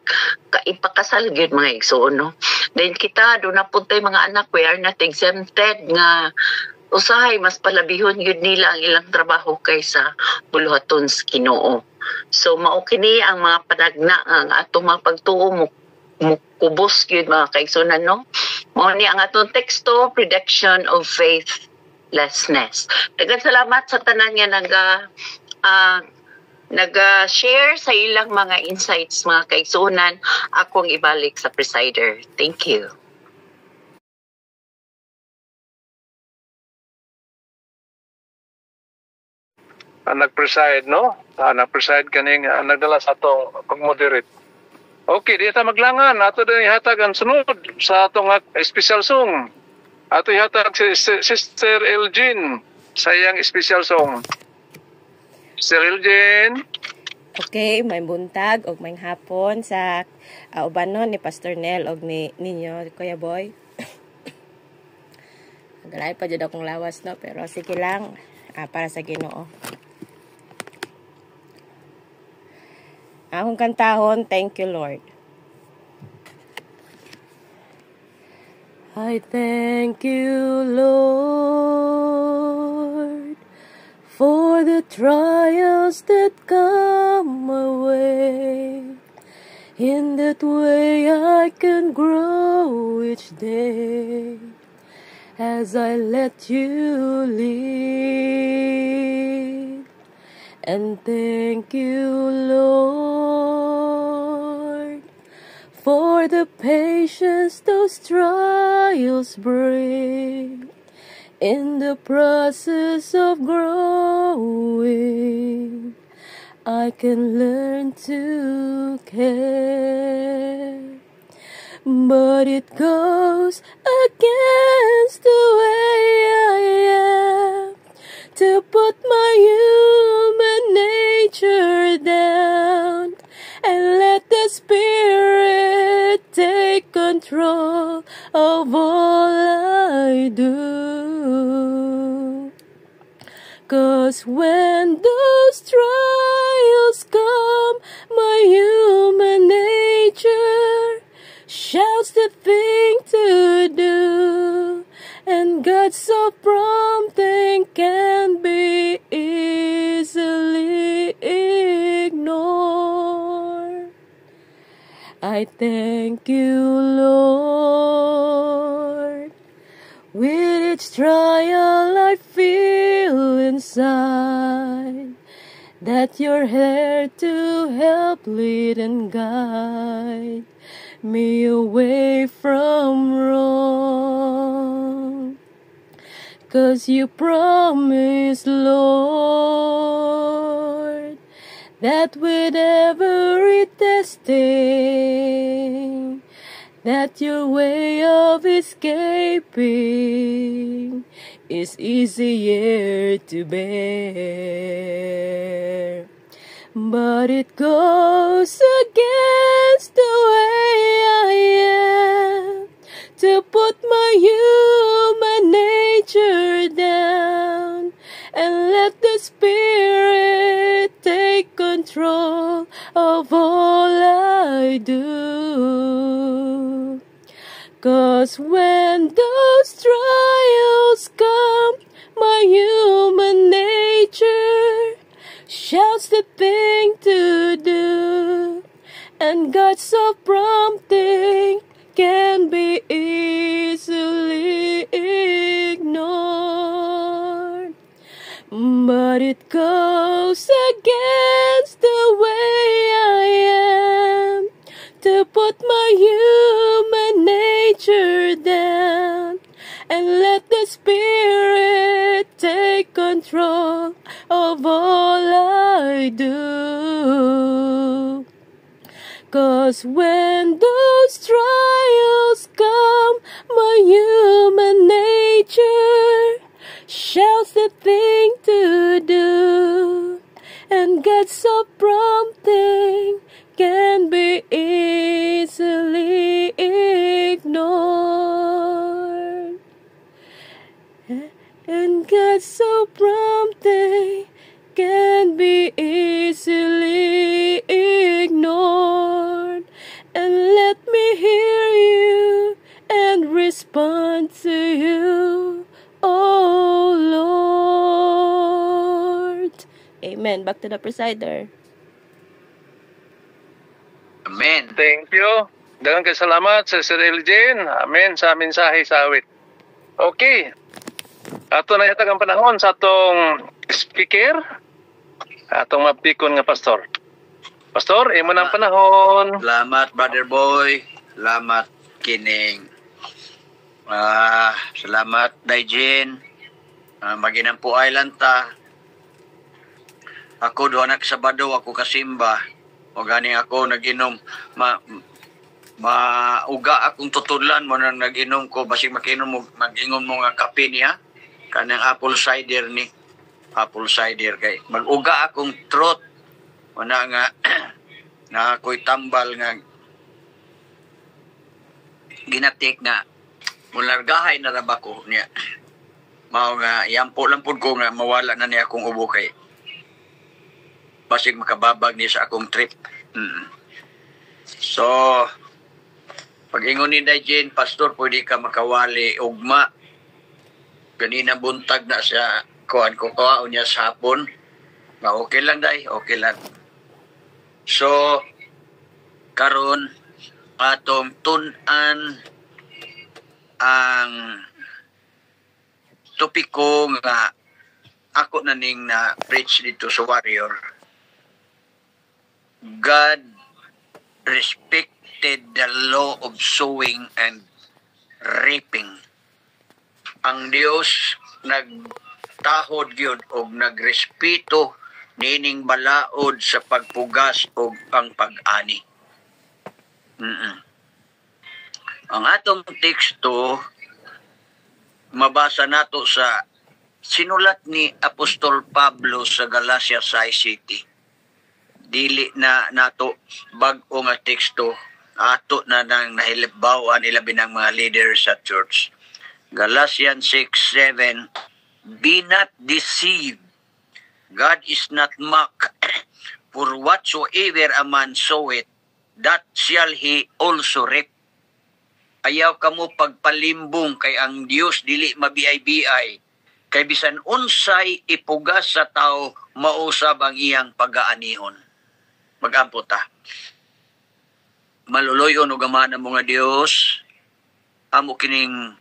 Ipakasal gyud mga igsuon no. Then kita do na puntay mga anak, we are not exempted nga usahay mas palabihon gyud nila ang ilang trabaho kaysa buluhaton sa Ginoo. So mao kini ang mga panagna nga atong mga pagtuo mo kubos gyud mga kaigsuonan no. Mao ni ang atong teksto, prediction of faithlessness. Daghang salamat sa tanan nga naga-share sa ilang mga insights mga kaigsuonan. Akong ibalik sa presider. Thank you. Nag-preside no, nag-preside kaning nagdala sa atong pag-moderate. Okay, di ta maglangan. Ato din ihatag ang sunod sa atong special song. Ato ihatag si Sister Elgin sa iyang special song. Sister Elgin. Okay, may buntag o may hapon sa ubanon ni Pastor Nel o ninyo, Kuya Boy. Nagalay pa dyan akong lawas, no? Pero sige lang, para sa Ginoo. Akong kantahon, thank you, Lord. I thank you, Lord, for the trials that come my way. In that way I can grow each day as I let you lead. And thank you, Lord, for the patience those trials bring. In the process of growing, I can learn to care. But it goes against the way I am to put my human nature down and let the Spirit take control of all I do. 'Cause when those trials come, my human nature shouts the thing to do, and God's so prompting can be easily ignored. I thank you, Lord. With each trial I feel inside that you're here to help lead and guide me away from wrong. 'Cause you promised, Lord, that with every testing, that your way of escaping is easier to bear. But it goes against the way I am to put my human nature down and let the Spirit take control of all I do. 'Cause when those trials come, my human nature shouts the thing to do, and God's so prompting can be easily ignored. But it goes against the way I am to put my human nature down and let the Spirit take control of all I do. 'Cause when those trials come, my human nature shouts the thing to do, and God's so prompting can be easily ignored. And God's so prompting can be easily ignored. And let me hear you and respond to you, oh Lord. Amen. Back to the presider. Amen. Thank you. Daghang kay salamat sa Sir Elgin. Amen sa mensahe sa awit. Okay. Ato na yatag ang panahon sa atong speaker. Atong mapikon nga pastor. Pastor, imo na ang panahon. Salamat, Brother Boy. Salamat, Kining. Salamat, Daijin. Maginampu Island ta. Ako doon Sabado, ako kasimba. O gani ako naginom. Mauga akong tutudlan mo nang naginom ko. Basig mag-ingon mo nga kape niya. Kanang apple cider ni. Apple cider kay. Mag-uga akong throat. Wala nga na ako'y tambal nga ginatik na mulargahay na raba ko niya. Mao nga yampo-lampod ko nga mawala na niya akong ubo kay basig makababag niya sa akong trip. So pag-ingon ni Daijin, Pastor, pwede ka makawali ugma. Ganina buntag na sa kuhan ko kawaon niya sa hapon. Okay lang, Day. Okay lang. So, karon atong tun-an ang topiko nga ako naning na preach dito sa Warrior. God respected the law of sowing and reaping. Ang Dios nagtahod gyud og nagrespeto nining balaod sa pagpugas o ang pag-ani. Ang atong teksto mabasa nato sa sinulat ni Apostol Pablo sa Galatia City. Dili na nato bag-o nga teksto ato na nang nahilibawaan ilabi ng mga leaders sa church. Galatians 6:7, be not deceived. God is not mocked, for whatsoever a man soweth, that shall he also reap. Ayaw kamo pagpalimbong kay ang Dios dili mabiay-biay, kay bisan unsay ipugas sa tao, mausab ang iyang pag-aanihon. Mag-ampo ta. Maluloyon o gamana mo nga Dios, amo kining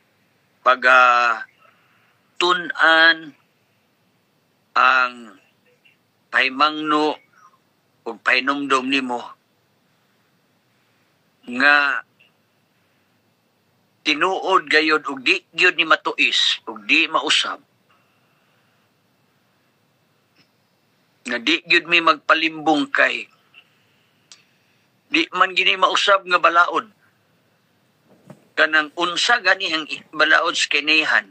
pag-tunan ang pahimangno o pahinumdom nimo nga tinuod gayod og di gyud ni matuis og di mausab nga di gyud mi magpalimbong kay di man gini mausab nga balaod kanang unsa gani ang balaod sa kinihan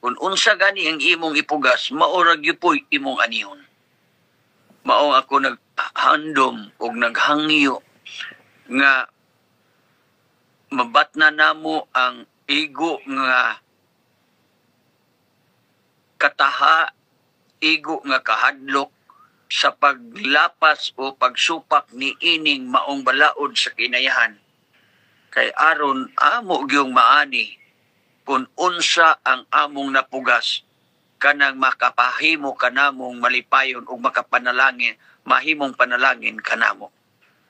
kung unsa gani ang imong ipugas maurag gyud imong anihon. Mao ako naghandom og naghangyo nga mabatna namo ang igo nga kataha, igo nga kahadlok sa paglapas o pagsupak ni ining maong balaod sa kinayahan. Kay aron amo gyung maani kung unsa ang among napugas kanang makapahimo kanamong malipayon o makapanalangin, mahimong panalangin kanamo.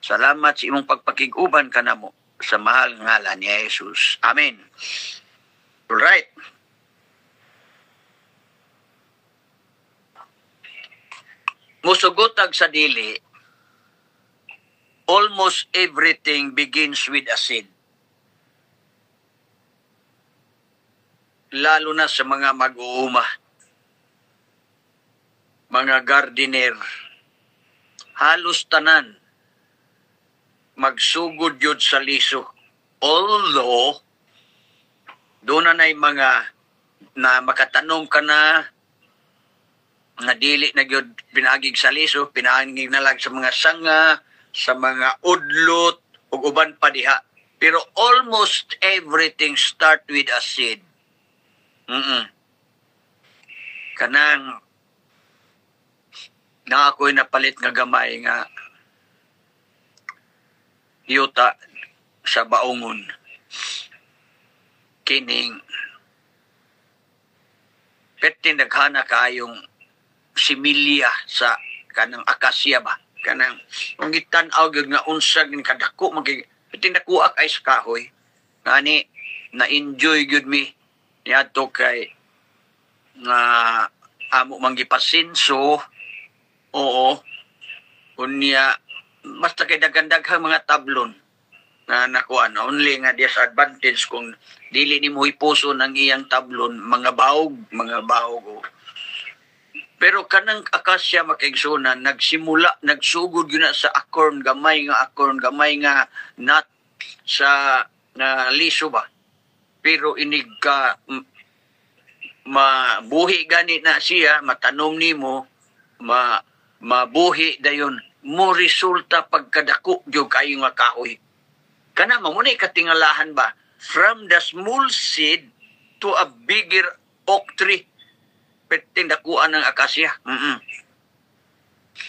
Salamat sa imong pagpakiguban kanamo sa mahal nga ngalan ni Jesus. Amen. Alright. Musugotag sa dili, almost everything begins with a seed. Lalo na sa mga mag-uuma, mga gardener, halos tanan, magsugod yun sa liso. Although, doon na mga na makatanom ka na dili na gyud pinagig sa liso, pinangig na lang sa mga sanga, sa mga udlot, ug uban pa diha. Pero almost everything start with a seed. Kanang na ako'y napalit nga gamay nga yuta sa baungon. Kining pertin naghana kayong similya sa kanang akasya ba, kanang ang gitan-aw gyud nga unsag ni kadako magig pertin nakuha kay sa kahoy ngani na enjoy gyud mi niadto kay nga amo manggipasinso. Oo, unya basta kay dagandaghang mga tablon na nakuha na only nga disadvantage kung dili ni mo ipuso ng iyang tablon, mga bahog. Pero kanang akasya makaigsunan, nagsugod yun na sa acorn, gamay nga nut sa na liso ba. Pero inig ka mabuhi gani na siya, matanom ni mo, mabuhi dayon, mo resulta pagkadako yung kayo nga kahoy. Kana mo muna katingalahan ba? From the small seed to a bigger oak tree. Perting dakuan ng akasya.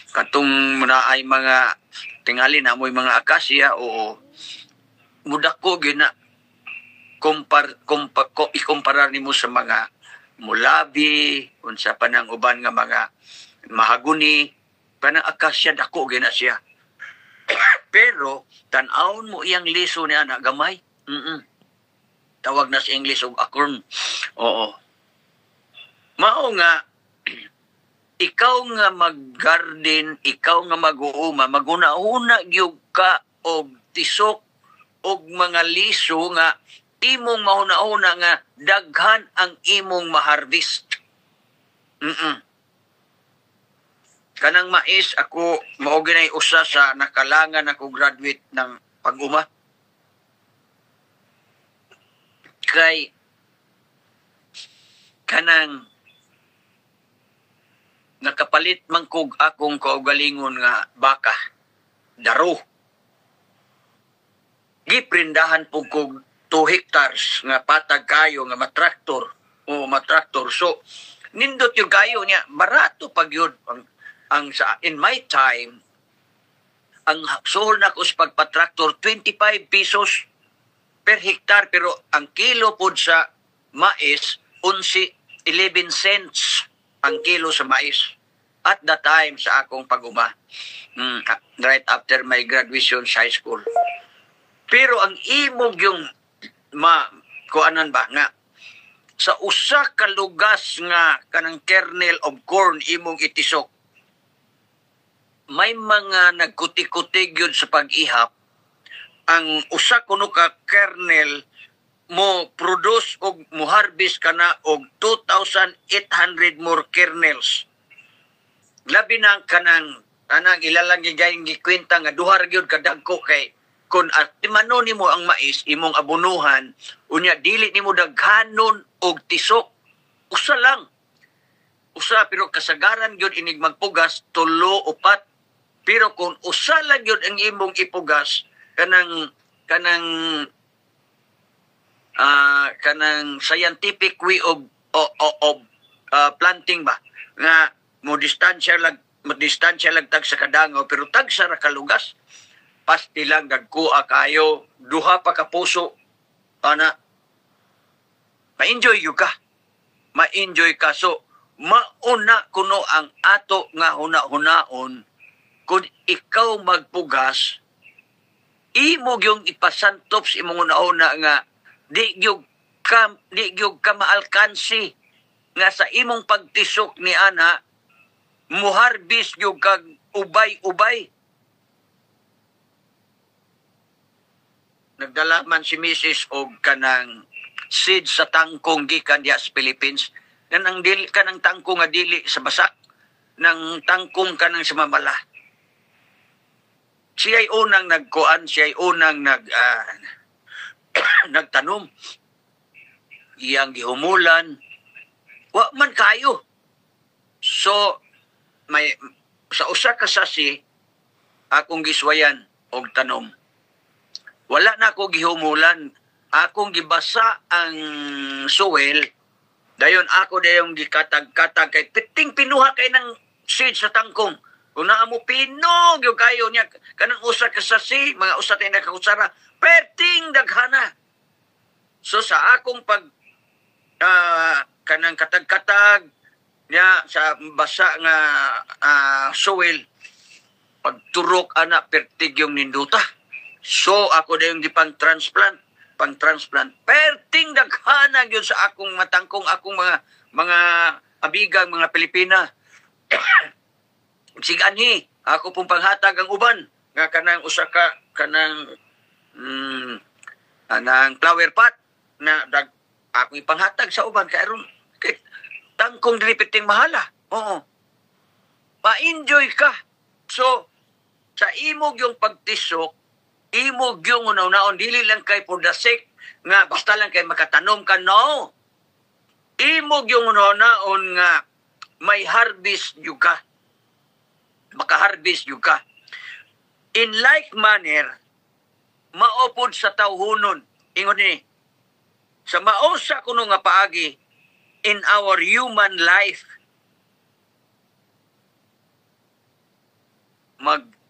Katong muna ay mga tingali na mo'y mga akasya, oo. Mudako gina ikumparar nimo sa mga mulabi, unsa pa nang uban nga mga mahaguni, panang akasya dako gina siya. Pero tan-awon mo iyang liso ni anak gamay. Tawag na sa English og acorn. Oo. Mao nga ikaw nga mag-garden, ikaw nga mag-uuma, maguna-una gyud ka og tisok og mga liso nga imong mahuna-una nga daghan ang imong maharvest. Kanang mais ako mao ginay usa sa nakalangan ako graduate ng pag-uma. Kay kanang nakapalit man kog akong kaugalingon nga baka, daro. Giprindahan po kog 2 hectares nga patag kayo nga matraktor. So, nindot yung kayo niya, barato pag yun. Ang in my time, ang sold na ko sa pagpatraktor, 25 pesos per hektar. Pero ang kilo po sa mais, 11 cents ang kilo sa mais. At the time sa akong pag-uma, right after my graduation sa high school. Pero ang imog yung kuanan ba nga sa usa ka lugas nga kanang kernel of corn imong itisok, may mga nagkuti-kutig yun sa pag-ihap. Ang usa kuno ka kernel mo produce og mo harvest ka na og 2,800 more kernels. Labi na kanang anang ilalang gigayng gikwenta nga duhar gyud kadagko kay kun timano nimo ang mais imong abunuhan unya dili nimo daghanon og tisok, usa lang. Usa pero kasagaran gyud inig magpugas 3 o 4. Pero kung usa lang gyud ang imong ipugas kanang scientific way of planting ba nga mo distansya lang tag sa kadangaw pero tag sa kalugas pasti lang gagkuha kayo duha pa ka puso ana ma-enjoy ka so mauna kuno ang ato nga huna-hunaon kung ikaw magpugas imo yung ipasantop sa imong una nga di gyud ka maalkansi nga sa imong pagtisok ni ana muharbis gyud kag ubay-ubay. Nagdala man si Mrs. og kanang seed sa tangkong gikan diha sa Philippines. Kanang tangkong nga dili sa basak, nang tangkong kanang sa mamala. Siya'y unang nagkuan, siya'y unang nagtanom. Iyang gihumulan, wa man kayo. So sa usa ka sasi akong giswayan og tanom. Wala na ako gihumulan. Akong gibasa ang soil. Dayon ako dayong gikatag-katag kay pinuha kay ng seed sa tangkong. Kung naa mo pinog yung kayo niya kanang usa ka sasi, mga usa tay nakakutsara, perting daghana. So sa akong pag kanang katag-katag niya sa basa nga soil, pagturok ana pertig yung ninduta. So ako dayong di pang-transplant. Perting daghana gyud sa akong matangkong, akong mga abigang mga Pilipina. Siganhi, ako pong panghatag ang uban nga kanang usa ka kanang anang flower pot na ako ipanghatag sa uban kay aron tangkong dili piting mahala. Oo. Pa-enjoy ka. So sa imog yung pagtisok, imog yung unaw-naon, dili lang kay for the sake nga basta lang kay makatanom ka, no. Imog yung unaw-naon nga may harvest yung ka. Maka-harvest yung ka. In like manner, maupod sa tawhunon, ingon ni, sa mausa kuno nga paagi, in our human life,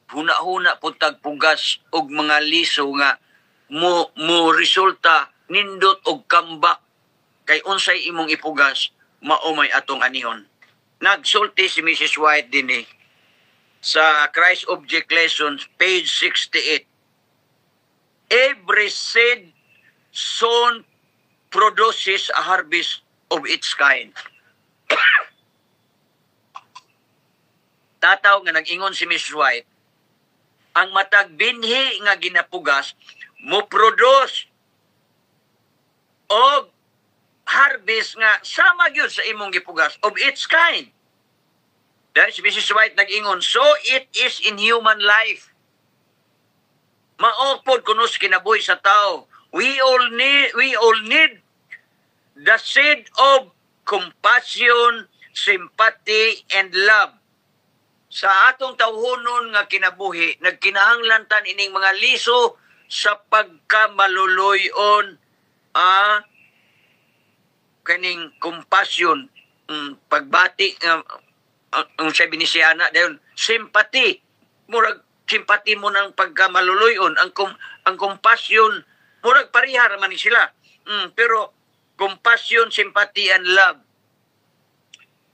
huna-huna po tagpugas og mga liso nga mo resulta nindot og kambak kay unsay imong ipugas maumay atong anihon. Nagsulti si Mrs. White din sa Christ Object Lessons page 68. Every seed sown produces a harvest of its kind. Tataw nga nag-ingon si Mrs. White, ang matag binhi nga ginapugas mo produce og harvest nga sama gyud sa imong gipugas of its kind. Dahil si Mrs. White nag-ingon, so it is in human life. Maopod kunos kinabuhi sa tao. We all need the seed of compassion, sympathy, and love. Sa atong tawhonon nga kinabuhi, nagkinahanglan tan ining mga liso sa pagkamaluluyon, kaning compassion, pagbati, ang sabi ni Siana, dayon sympathy, murag sympathy mo ng pagkamaluluyon, ang compassion, murag parihar man ni sila. Pero compassion, sympathy, and love,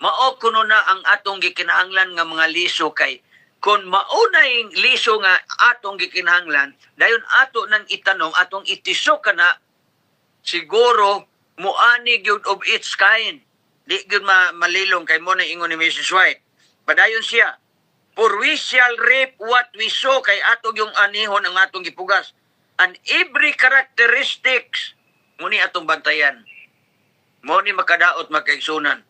mao kuno na ang atong gikinahanglan nga mga liso kay kun maunay liso nga atong gikinahanglan dayon ato nang itanong atong itisok kana siguro muani gyud of its kind di gyud malilong kay mo na ingon ni Mrs. White padayon siya for we shall reap what we sow kay ato yung anihon ang atong gipugas and every characteristics muni atong bantayan mo ni makadaot makaigsunan.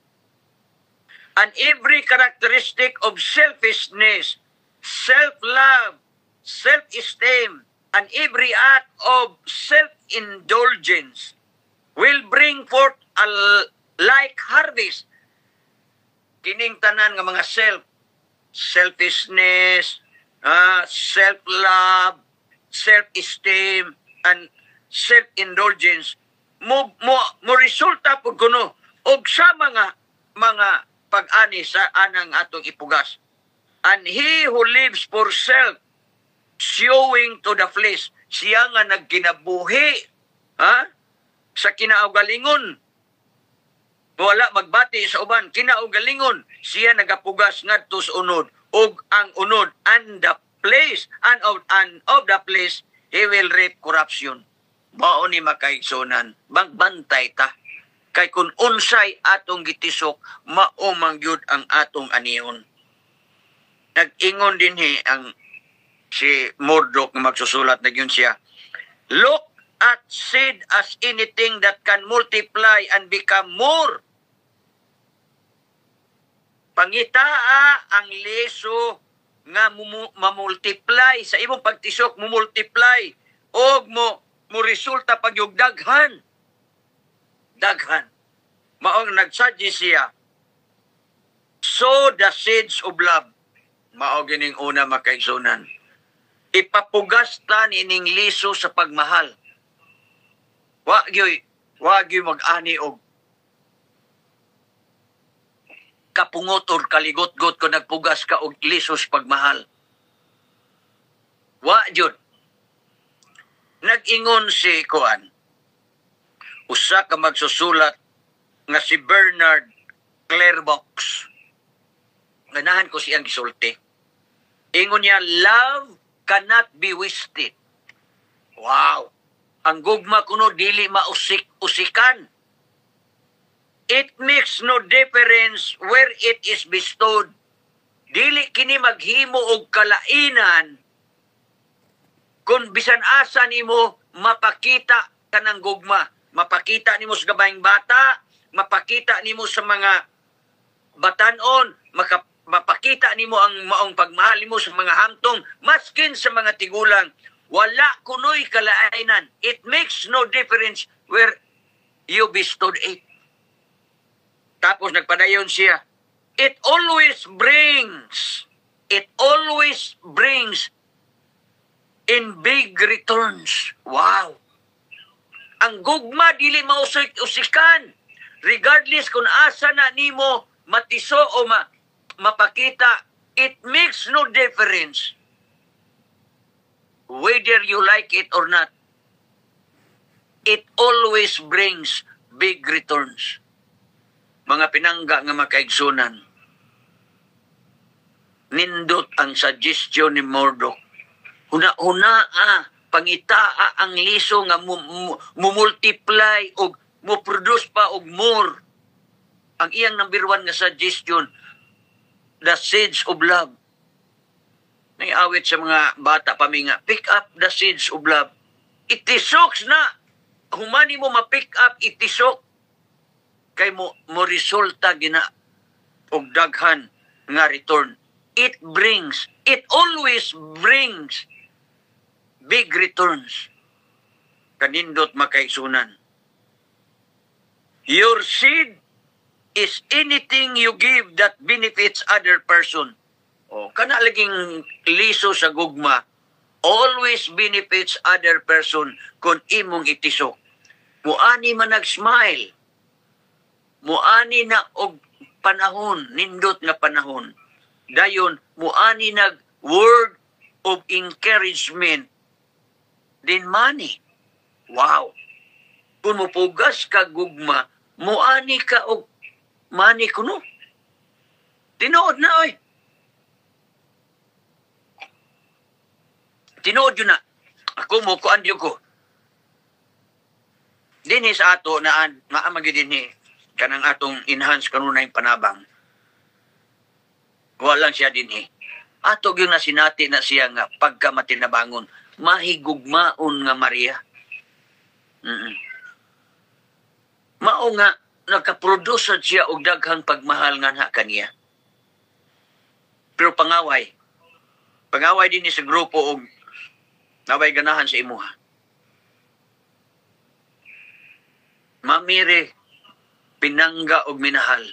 And every characteristic of selfishness, self-love, self-esteem, and every act of self-indulgence will bring forth a like harvest. Kining tanan nga mga selfishness, self-love, self-esteem, and self-indulgence mo resulta pud kuno og sa mga pag-ani sa anang atong ipugas. And he who lives for self, showing to the flesh, siya nga nagkinabuhi sa kinaugalingon. Wala magbati sa uban, kinaugalingon, siya nagapugas ngadto sa unod, ug ang unod and the place, and of the place, he will reap corruption. Mao ni makaigsunan, magbantay ta. Kay kung unsay atong gitisok, mao man gyud ang atong anihon. Nag-ingon din ang si Murdoch na magsusulat na yun siya. Look at seed as anything that can multiply and become more. Pangitaa ang leso nga mamultiply sa imong pagtisok, mumultiply o mo resulta pag yung daghan. Daghan. Maong nagsuggest siya, sow the seeds of love. Mao gining una makaigsunan. Ipapugas ta nining liso sa pagmahal. Wa gyoy mag-ani og kapungot or kaligot-got ko nagpugas ka og liso sa pagmahal. Wa jud. Nag-ingon si Kuan. Usa ka magsusulat nga si Bernard Clairvaux. Ganahan ko siyang gisulti. Ingon niya, love cannot be wasted. Wow! Ang gugma kuno dili mausik-usikan. It makes no difference where it is bestowed. Dili kini maghimo og kalainan kung bisan asa nimo mapakita kanang gugma. Mapakita nimo sa gabayng bata, mapakita nimo sa mga batanon, mapakita nimo ang maong pagmahal nimo sa mga hamtong, maskin sa mga tigulang. Wala kunoy kalainan. It makes no difference where you bestowed it. Tapos nagpadayon siya, it always brings in big returns. Wow! Ang gugma dili mausik-usikan. Regardless kung asa na nimo matiso o mapakita, it makes no difference. Whether you like it or not, it always brings big returns. Mga pinangga nga makaigsunan, nindot ang suggestion ni Murdoch. Huna-huna pangitaa ang liso nga multiply o mo-produce pa og more. Ang iyang number 1 nga suggestion, the seeds of love. Naiawit sa mga bata pa nga, pick up the seeds of love. Itisoks na. Humani mo ma-pick up, itisok. Kay mo resulta gina og daghan nga return. It always brings big returns. Kanindot makaigsunan. Your seed is anything you give that benefits other person. O, kana laging liso sa gugma, always benefits other person kung imong itisok. Muani man nag-smile. Muani na og panahon, nindot nga panahon. Dayon, muani nag word of encouragement. Din money. Wow! Kung mupugas ka gugma, muani ka og money kuno. Tinood na, oy. Tinood yun na. Ako mo, kuan yun ko. Dinis ato na maamagi din kanang atong enhance kanunay panabang. Walang siya din Ato yung nasinati na siya nga pagka matinabangon, mahigugmaon nga Maria. Mao nga, nagkaproduce siya og daghang pagmahal nga na kaniya. Pero pangaway din sa grupo og naway ganahan sa imuha. Mamire, pinangga og minahal,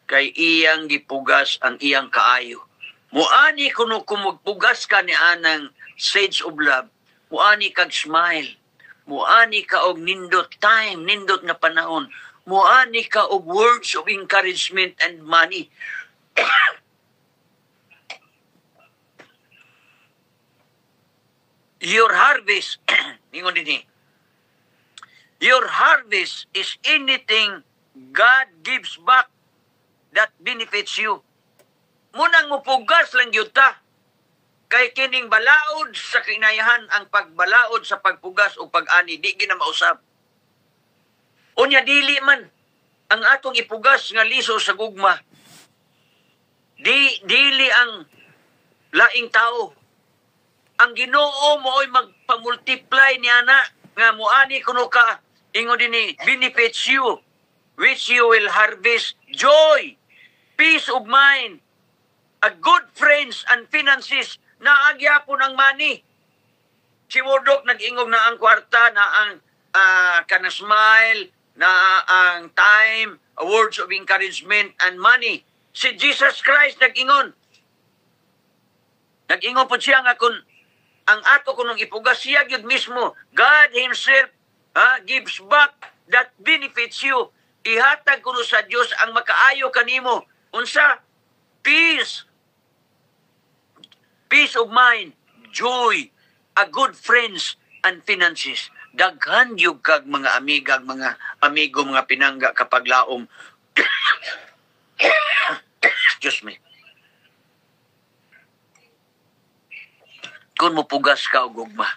kay iyang gipugas ang iyang kaayo. Muani kuno kumugpugas ka ni anang seeds of love, muani kag smile, muani ka og nindot time, nindot na panahon, muani ka og words of encouragement and money. Your harvest, ningon din your harvest is anything God gives back that benefits you. Munang mupugas lang yun ta. Kay kining balaod sa kinayahan ang pagbalaod sa pagpugas o pag-ani, di gina mausab. Unya dili man ang atong ipugas nga liso sa gugma. Dili ang laing tao. Ang Ginoo mooy magpamultiply niya na nga muani kuno ka ingon dinhi benefits you which you will harvest joy, peace of mind, a good friends and finances na agyapon ang money. Si Wardok nag-ingog na ang kwarta, na ang kana smile, na ang time, words of encouragement and money. Si Jesus Christ nag-ingon. Nag-ingon po siya nga kung ang ato kunong ipugas siya gyud mismo, God Himself gives back that benefits you. Ihatag kuno sa Dios ang makaayo kanimo. Unsa? Peace. Peace of mind, joy, a good friends, and finances. Daghan yung kag mga amiga, mga amigo, mga pinangga kapag laom. Excuse me. Kung mupugas ka o gugma,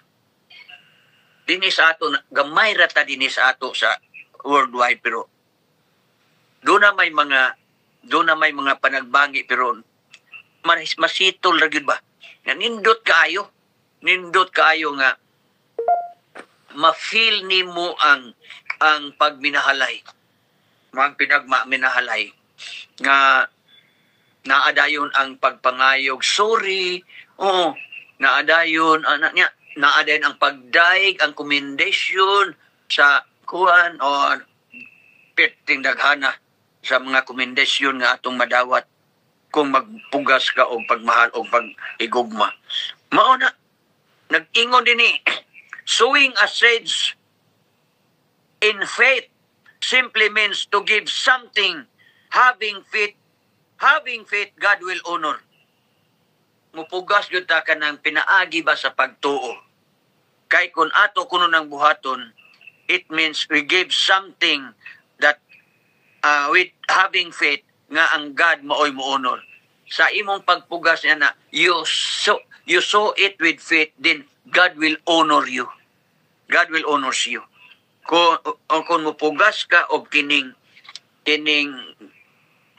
dinis ato, gamay rata dinis ato sa worldwide, pero doon na may mga panagbangi, pero masitol ra gyud ba? Nindot kaayo nga ma-feel nimo ang pagminahalay, ang pinagminahalay nga naadayon ang pagpangayog, sorry, naadayon ang pagdaig, ang commendation sa kuan o perting daghana sa mga commendation nga atong madawat kung magpugas ka o pagmahal o pag-igugma. Mauna, nag-ingon din sowing a seeds in faith simply means to give something. Having faith, God will honor. Mupugas yun ta ka ng pinaagi ba sa pagtuo. Kay kung ato kuno ng buhaton, it means we give something that with having faith, nga ang God maoy mo honor. Sa imong pagpugas niya na you sow it with faith, then God will honor you. God will honor you. Kung mupugas ka og kining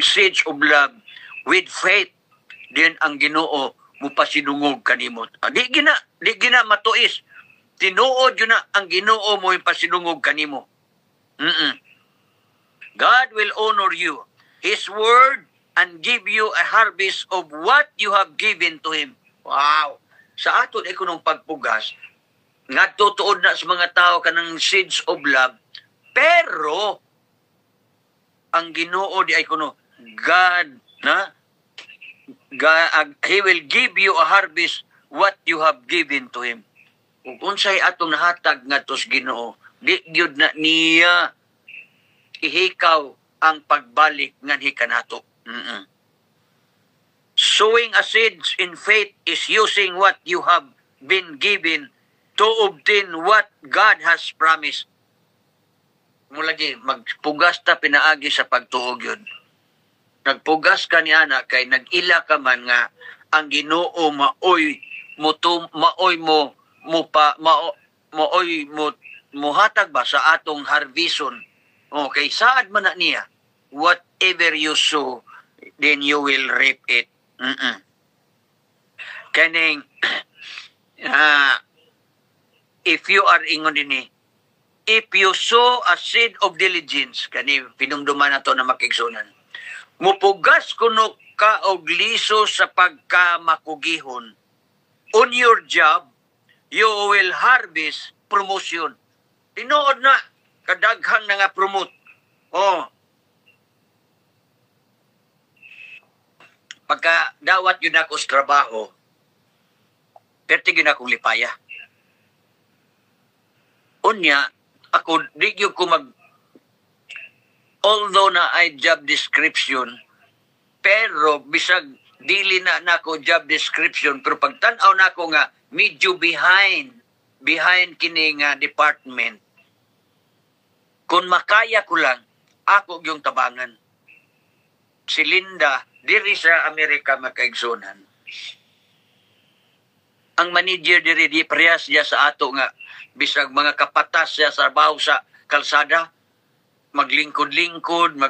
seeds of love with faith, then ang Ginoo mupasidungog kanimot. Di gina matuis. Tinuod yun na ang Ginoo mo pasidungog kanimo. God will honor you, His word, and give you a harvest of what you have given to Him. Wow! Sa aton ikunong pagpugas, nga tutuod na sa mga tao kanang seeds of love, pero ang Ginoo di ay kuno, God, He will give you a harvest what you have given to Him. Kung unsay atong nahatag nga tos Ginoo, di gyud na niya ihikaw ang pagbalik nga hikanato. Sowing a seeds in faith is using what you have been given to obtain what God has promised. Mulagi, magpugas ta pinaagi sa pagtuog yun. Nagpugas ka ni anak kay nag-ila ka man nga ang Ginoo maoy muhatag ba sa atong harvison. Okay, saad man na niya, whatever you sow, then you will reap it. Kaning if you are ingon dinhi, if you sow a seed of diligence, kani pinumduman nato na makigsunan, mupugas kuno ka og liso sa pagkamakugihon, on your job you will harvest promotion. Tinuod na kadaghang na nga promote. Pagka dawat yun ako sa trabaho, perti yun akong lipaya. Unya, ako, di yun ko although na ay job description, pero bisag dili na nako job description, pero pagtanaw na ako nga, medyo behind kini nga department. Kung makaya ko lang, ako yung tabangan. Si Linda, diri sa Amerika makaigsunan. ang manager diri di parehas diya sa ato nga bisag mga kapatas siya sa trabaho sa kalsada, maglingkod-lingkod,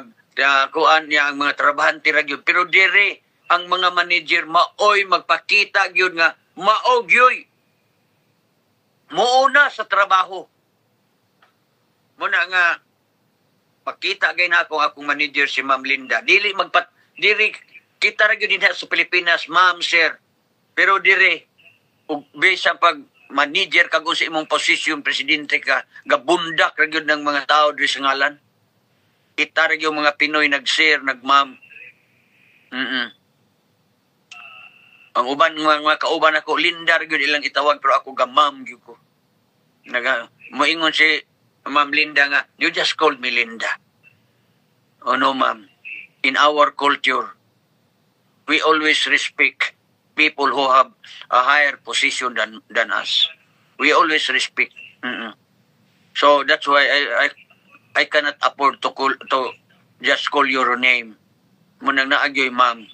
kuan niya ang mga trabahante ra gyud. Pero diri ang mga manager maoy magpakita gyud nga mao gyud muuna sa trabaho. Muna nga makita gay na akong manager si Ma'am Linda. Dili kita ra gyud dinha sa Pilipinas, ma'am, sir. Pero dire ug bisan pag manager kag sa imong posisyon, presidente ka, gabundak ra gyud ng mga tao diri sa ngalan. Kita ra gyud mga Pinoy nag-sir, nag-ma'am. Ang uban mga kauban ako, Linda ra gyud ilang itawag, pero ako ga-ma'am gyud ko. Moingon si Ma'am Linda nga, you just called me Linda. Oh no, ma'am. In our culture, we always respect people who have a higher position than us. We always respect. So that's why I cannot afford to just call your name. Munang naagyoy, ma'am.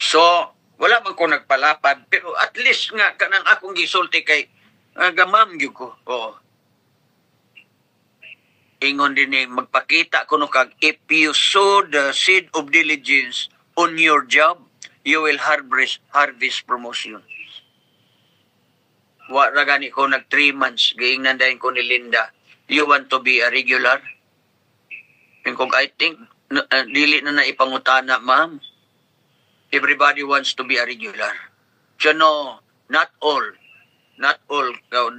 So wala man ko nagpalapad, pero at least nga kanang akong gisulti kay gamam gyud ko. Oo. Ingon din magpakita ko no kag if you sow the seed of diligence on your job, you will harvest promotion. Wa ra gani ko nag 3 months giingnan dayon ko ni Linda. You want to be a regular? And kung I think dili na ipangutana, ma'am. Everybody wants to be a regular. So no, not all. Not all.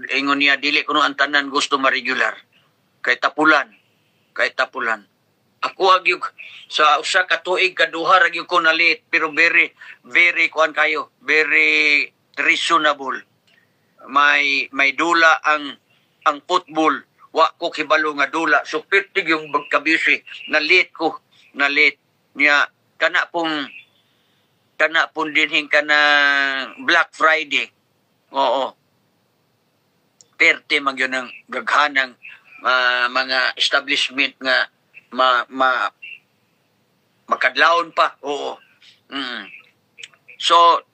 Ingon niya dili kuno ang tanan gusto ma-regular. Kay tapulan. Ako agyug sa usa ka tuig kaduha ra gyud ko na late, pero very kuan kayo, very reasonable. May dula ang football, wa ko kibalo nga dula. So pertig yung magkabisi na late niya kana pong dinhing kana Black Friday. Oo. Perte man yun ang gaghanang mga establishment nga makadlawon pa. Oo. So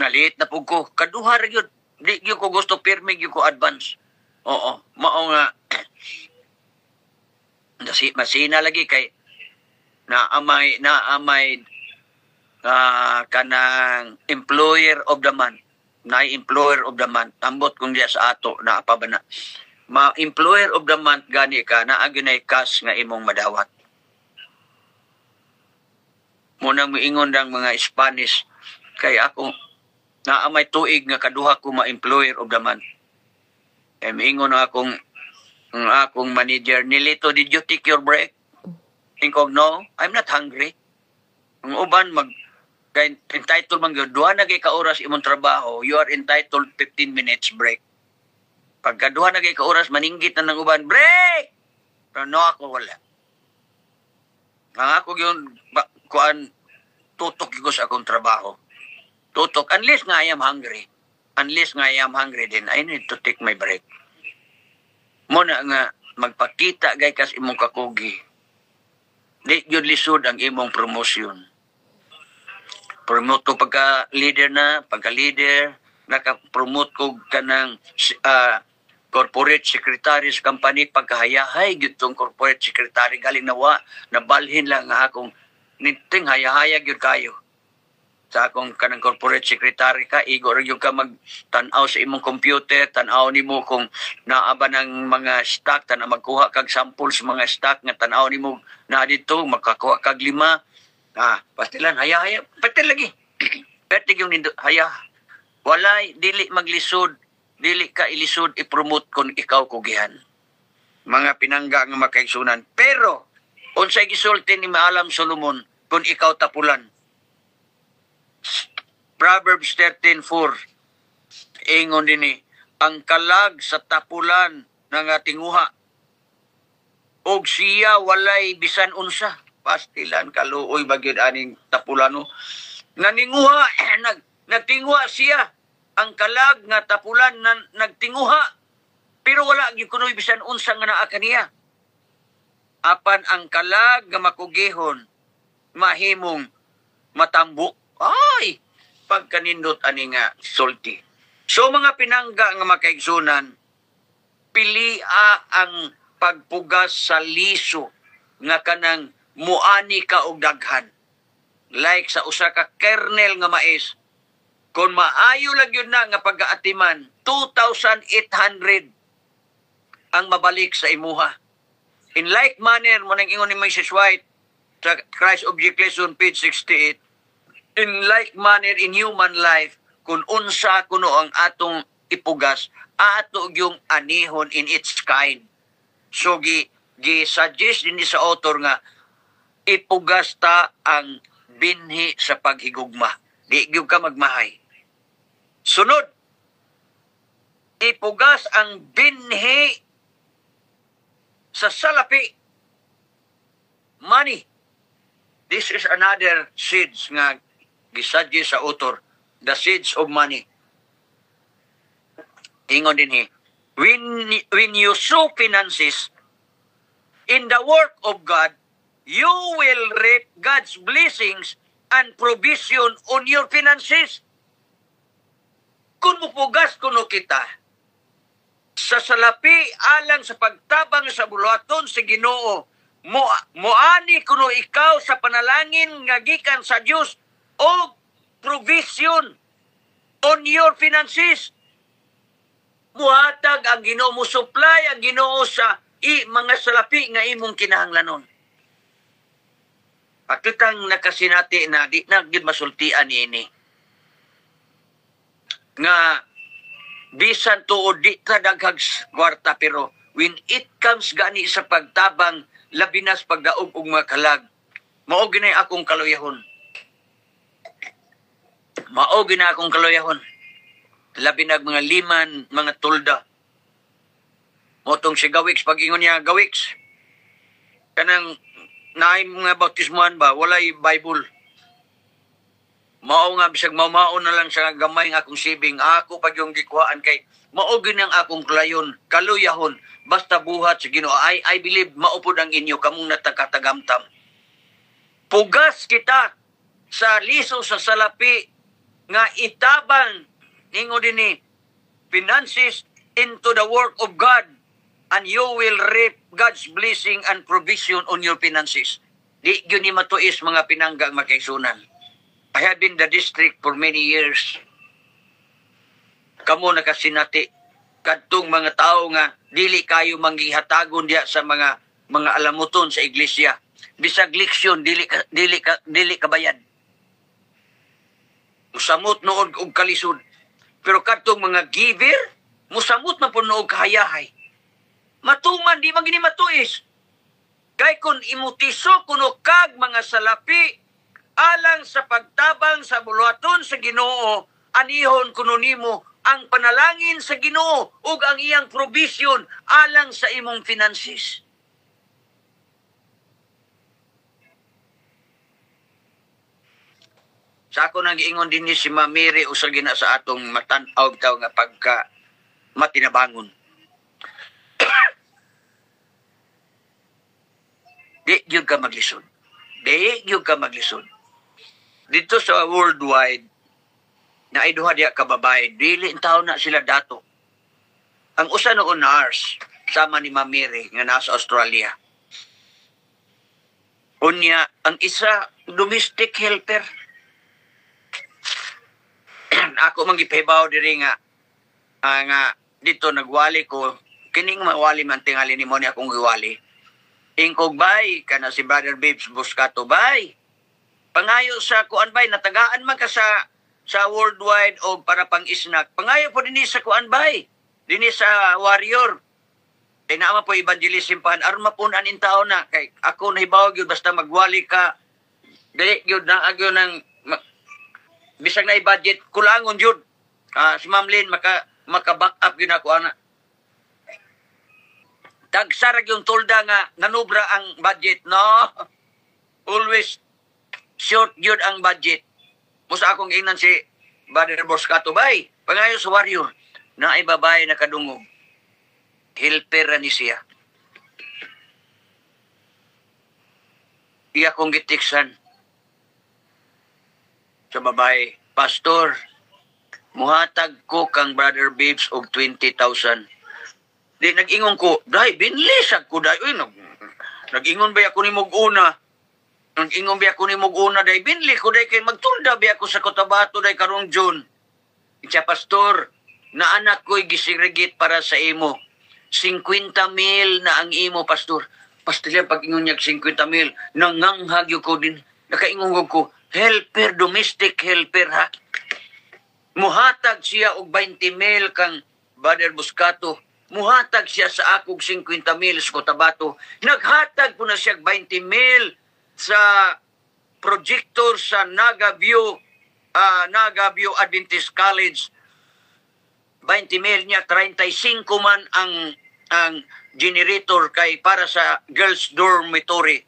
nalit na pug ko kaduha ra gyud, di gyud ko gusto pirmi gyud ko advance. Oo, mao nga masina lagi kay naamay kanang employer of the month. Employer of the month. Ambot kung diya sa ato na pa ba na employer of the month gani ka na aginay cash nga imong madawat. Munang miingon dang mga Spanish kay ako naamay tuig nga kaduha ko ma-employer of the month. Eh miingon akong manager, Nilito, did you take your break? Tingkog, no, I'm not hungry. Ang uban kay entitled man gyud duha na kay ka oras imong trabaho, you are entitled 15 minutes break. Pagka duha na kay ka oras maninggit na ng uban, break. Pero no, ako wala. Ang ako gyud kuan tutok ko sa akong trabaho. Tutok unless nga I am hungry. Then I need to take my break. Muna nga magpakita gay kas imong kakugi. Di gyud lisod ang imong promotion. Promote ko pagka-leader naka-promote ko kanang corporate secretary sa company, pagkahayahay gyud tong corporate secretary galing nawa, nabalhin lang nga akong niting hayahaya gyud kayo. Sa akong kanang corporate secretary ka, igor gyud ka magtan-aw sa imong computer, tan-aw nimo kung naa ba ng mga stock, magkuha kag sample sa mga stock nga tan-aw nimo na dito, makakuha kag 5. Pastilan, haya-haya. Patil lagi. Patil yung haya. Walay, dili maglisod. Dili ka ilisod, i-promote kung ikaw kugihan. Mga pinangga nga makaigsunan. Pero, unsay gisulti ni Maalam Solomon kung ikaw tapulan. Proverbs 13:4. Ingon din ang kalag sa tapulan ng tinguha. Og siya walay bisan unsa. Pastilan kaluoy bagyod aning tapulano naninguha nagtinguha siya ang kalag nga tapulan nagtinguha pero wala gyud kunoy bisan unsa nga naa kaniya apan ang kalag nga makugihon mahimong matambok ay pagkanindot ani nga sulti. So mga pinangga nga makaigsunan, pilia ang pagpugas sa liso nga kanang muani ka og daghan. Like sa usa ka kernel nga mais, kung maayo lang yun na nga pag-aatiman, 2,800 ang mabalik sa imuha. In like manner, mo nang ingon ni Mrs. White sa Christ Object Lesson, page 68, in like manner in human life, kung unsa kuno ang atong ipugas, ato yung anihon in its kind. So, gi-suggest din sa author nga, ipugas ta ang binhi sa paghigugma. Di gyud ka magmahay. Sunod, ipugas ang binhi sa salapi. Money. This is another seeds nga gisuggest sa author. The seeds of money. Ingon din when you sow finances in the work of God, you will reap God's blessings and provision on your finances. Kung mupugas kuno kita sa salapi alang sa pagtabang sa buluhaton sa Ginoo, moani kuno ikaw sa panalangin nga gikan sa Dios o provision on your finances. Muhatag ang Ginoo, mo supply ang Ginoo sa mga salapi nga imong kinahanglanon. Pakitang nakasinati na di na gid masultian niini. Nga bisan tuod di ka daghag kwarta, pero when it comes gani sa pagtabang labinas pagdaog og mga kalag, mao ginay akong kaluyahon. Mao ginay akong kaluyahon. Labi nag mga liman, mga tulda. Motong si Gawiks, pag ingon niya, Gawiks, kanang naay mga bautismuhan ba, walay Bible. Mao nga, bisag mao na lang sa gamay nga akong sibing, ako pag yung gikuhaan kay, mao ginang akong kaluyahon, basta buhat sa Ginoo. I believe, maupod ang inyo, kamong natagatagamtam. Pugas kita sa liso sa salapi, nga itabang, ningo din ni, finances into the work of God, and you will reap God's blessing and provision on your finances. Di yun ni matuis mga pinanggang makaisunan. I have been the district for many years. Kamo nakasinati, kadtong mga tao nga, dili kayo manggihatagon diya sa mga alamuton sa iglesia. Bisag leksyon, dili kabayad. Musamot nood og kalisod. Pero kadtong mga giver, musamot man po noog kahayahay. Matuman, di man gini matuis. Kay kung imutiso kuno kag mga salapi, alang sa pagtabang sa buluhaton sa Ginoo, anihon kuno nimo ang panalangin sa Ginoo ug ang iyang provision alang sa imong finances. Sa ako nang giingon din ni si Mamiri usag gina sa atong matan-aw taw nga pagka matinabangon. Di gyud ka maglisod. Di gyud ka maglisod. Dito sa worldwide na iduha diya ka babae, dili taw na sila dato. Ang usa noon nurse sama ni Mamiri nga nasa Australia. Unya ang isa domestic helper. Ako mangipahibaw diri nga dito nagwali ko kining mawali man tingali ni mo ni akong giwali. Ingkog bay kana si Brother Babes Buscato bay. Pangayo sa kuan bay natagaan man ka sa worldwide o para pang isnak. Pangayo po dinhi sa kuan bay. Dinhi sa warrior. Kay naama po evangelism pahan aron mapunan in tao na kay ako nahibaw gyud basta magwali ka. Dili gyud na agyo nang bisag na i-budget, kulangon yun. Si Ma'am Lynn, maka-back up yun ako, ana. Tagsarag yung tulda nga, nanubra ang budget, no? Always short yun ang budget. Musa akong ingnan si Brother Buscato, bay, pangayo sa warrior, na ibabay na kadungog. Helpera ni siya. Iya kong gitiksan sa babae, Pastor, muhatag ko kang Brother Babes og 20,000. Di nag-ingon ko, dai binlisag ko dai. Uy, nag-ingon ba ako ni Muguna? Nag-ingon ba ako ni Muguna dai binli ko dai kay magtulda ba ako sa Cotabato dai karong June. Itsa pastor, na anak ko'y gisirigit para sa imo. 50,000 na ang imo, pastor. Pastor, pag-ingon niya 50,000, nanganghag ko din. Nakaingon ko, helper, domestic helper ha. Muhatag siya og 20,000 kang Brother Buscato. Muhatag siya sa akog 50,000 sa Cotabato. Naghatag ko na siya 20,000 sa projector sa Naga View Adventist College. 20,000 niya, 35 man ang generator kay para sa girls dormitory.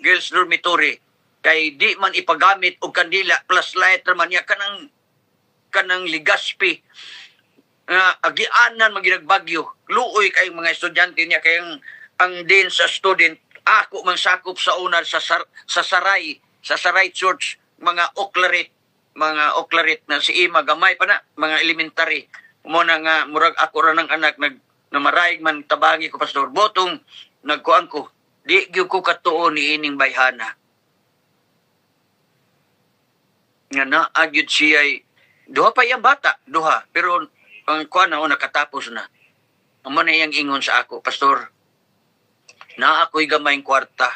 Girls dormitory. Kay di man ipagamit og kandila plus lighter man niya kanang Ligaspi. Agianan maginagbagyo. Luoy kay mga estudyante niya kay ang din sa student ako man sakop sa una sa Saray Church mga oklarit na si Ima gamay pa na mga elementary mo na nga murag ako ra ng anak na maraig man tabangi ko pastor botong nagkuan ko di gyud ko katuo ni ining bayhana nga na agyud siya duha pa yang bata pero ang kuan na nakatapos na. Amo na iyang ingon sa ako, pastor. Na ako'y gamayng kwarta.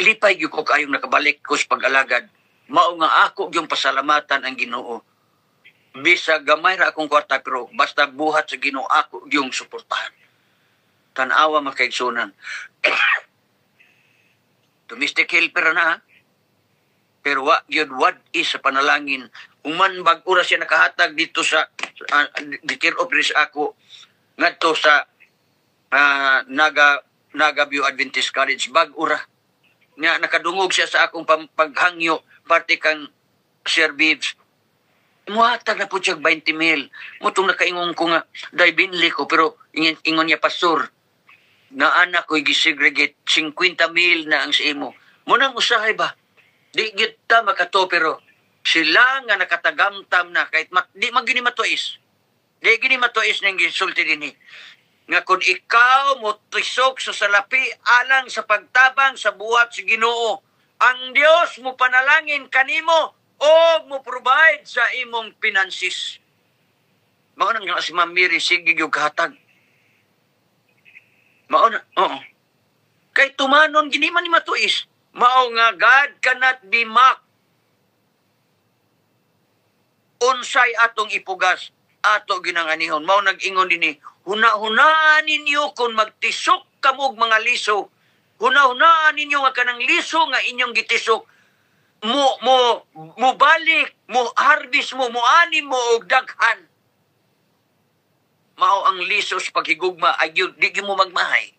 Lipay gyud ko kayong nakabalik ko sa pag-alagad. Mao nga ako yung pasalamatan ang Ginoo. Bisa gamay ra akong kwarta pero basta buhat sa Ginoo ako yung suportahan. Tan-awa makaigsunan. Domestic helper na ha. Pero yun what is sa panalangin. Uman bag oras siya nakahatag dito sa dikir office ako ngadto sa Naga View Adventist College bag ura. Nga nakadungog siya sa akong paghangyo parte kang Sir Bibs. Muhatag na po siya 20,000. Mutong nakaingon ko nga dai binli ko pero ingon niya pastor na anak ko'y gisegregate 50,000 na ang sa imo. Munang usahay ba? Di kita makato pero sila nga nakatagamtam na kahit di magini matuis. Di gini matuis nang gisulti dinhi. Nga kung ikaw mo tisok sa salapi alang sa pagtabang sa buhat sa Ginoo, ang Dios mo panalangin kanimo o mo provide sa imong finances. Mao nang si Ma'am Mary sige gyud kahatag. Mao na, oo. Kay tumanon gini man ni matuis. Mao nga God cannot be mocked. Unsay atong ipugas ato ginanganihon. Mao nag-ingon dinhi, huna-hunaan ninyo kung magtisok kamog mga liso. Huna-hunaan ninyo nga kanang liso nga inyong gitisok. Mo balik, mo harvest mo anim mo og daghan. Mao ang liso sa paghigugma ay di gyud mo magmahay.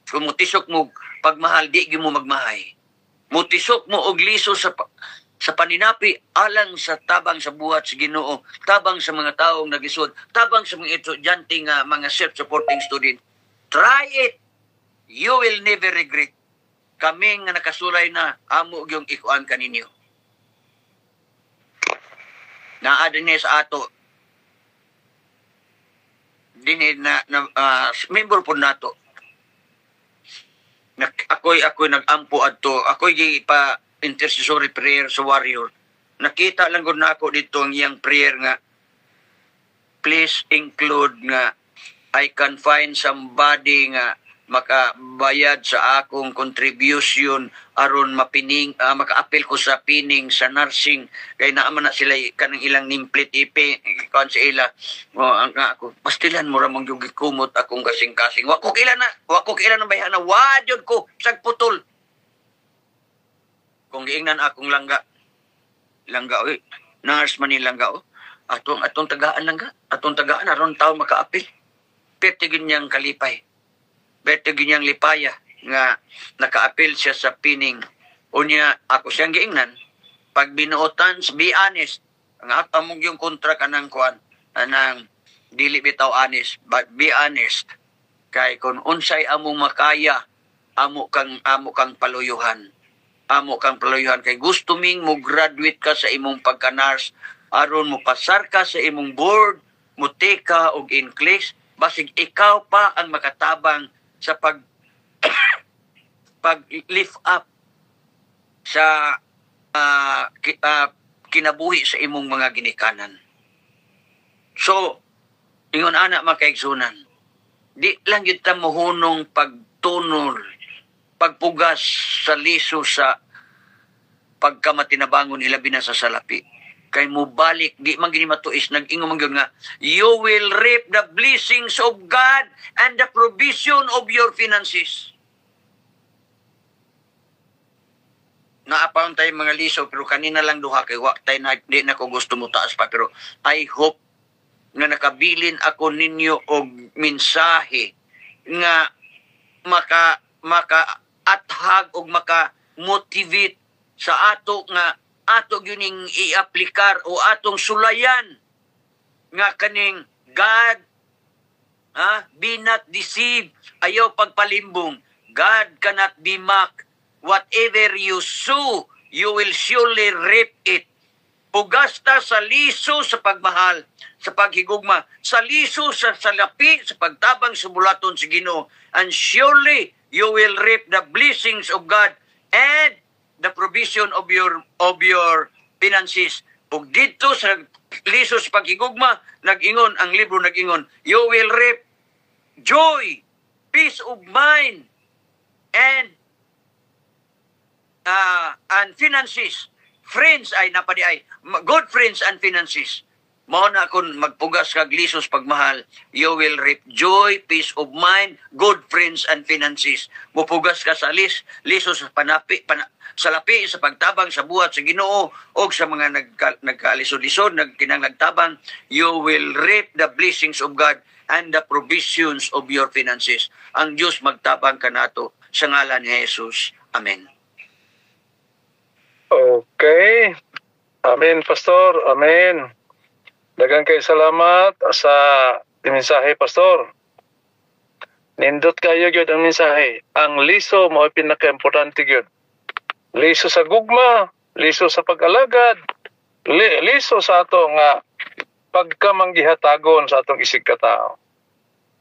Kung mo tisok mo pagmahal di gyud mo magmahay. Mutisok mo og liso sa paninapi alang sa tabang sa buhat sa Ginoo, tabang sa mga taong nagisod, tabang sa mga estudyante nga mga self-supporting student. Try it. You will never regret. Kami nga nakasulay na amo yung ikuan kaninyo. Naa din sa ato. Dinhi member po nato. Ako'y nag-ampo adto. Ako'y pa intercessory prayer sa warrior. Nakita lang gud nako dito ang iyang prayer nga please include nga I can find somebody nga makabayad sa akong contribution aron maka-appeal ko sa pining sa nursing kay naman na sila kanang ilang nimplit ipe kan sa ila ang ako pastilan mo ra mong yung gikumot akong kasing-kasing wa ko kailan na bayana wadyon ko sag putol kung giingnan akong langga oy nurse man ni langga atong tagaan aron taon maka-appeal perte ginyang kalipay perte ginyang lipaya nga naka-appeal siya sa pining unya ako siyang giingnan pag binuotan be honest ang among yung kontra kanang kuan anang dili bitaw honest but be honest kay kung unsay among makaya amo kang paluyuhan amo kang palayuhan kay gusto ming mo graduate ka sa imong pagka-nurse aron mo pasar ka sa imong board, mo teka og English, basig ikaw pa ang makatabang sa pag lift up sa kinabuhi sa imong mga ginikanan. So, ingon ana makaigsunan, di lang yun ta mohunong pagtunol, pagpugas sa liso sa pagkamatinabangon ilabi na sa salapi. Kay mo balik, di man gini matuis, nag-ingon man gyud nga, you will reap the blessings of God and the provision of your finances. Naapaon tayo mga liso, pero kanina lang duha, kay wak tayo na, di na ko gusto mo taas pa, pero I hope nga nakabilin ako ninyo og mensahe nga maka-athag og maka-motivate sa ato nga ato gining i-aplikar o atong sulayan nga kaning God, be not deceived, ayaw pagpalimbong. God cannot be mocked. Whatever you sow, you will surely reap it. Pugasta sa liso sa pagmahal, sa paghigugma, sa liso sa salapi, sa pagtabang sa bulaton sa Ginoo, and surely you will reap the blessings of God and the provision of your finances. Ug dito sa liso sa paghigugma, nag-ingon ang libro, nag-ingon, you will reap joy, peace of mind, and finances. Friends ay napadi ay good friends and finances. Mao na kun magpugas kag lisos pagmahal, you will reap joy, peace of mind, good friends and finances. Mupugas ka sa lisos sa sa lapi, sa pagtabang sa buhat sa Ginoo o sa mga nagkalisod-lisod, nagtabang, you will reap the blessings of God and the provisions of your finances. Ang Diyos magtabang kanato sa ngalan ni Jesus. Amen. Okay. Amen, Pastor. Amen. Daghang kay salamat sa mensahe, Pastor. Nindot kayo gyud ang mensahe. Ang liso mao pinaka-importante gyud. Liso sa gugma, liso sa pag-alagad, liso sa ato nga pagkamanggihatagon sa atong isig katao.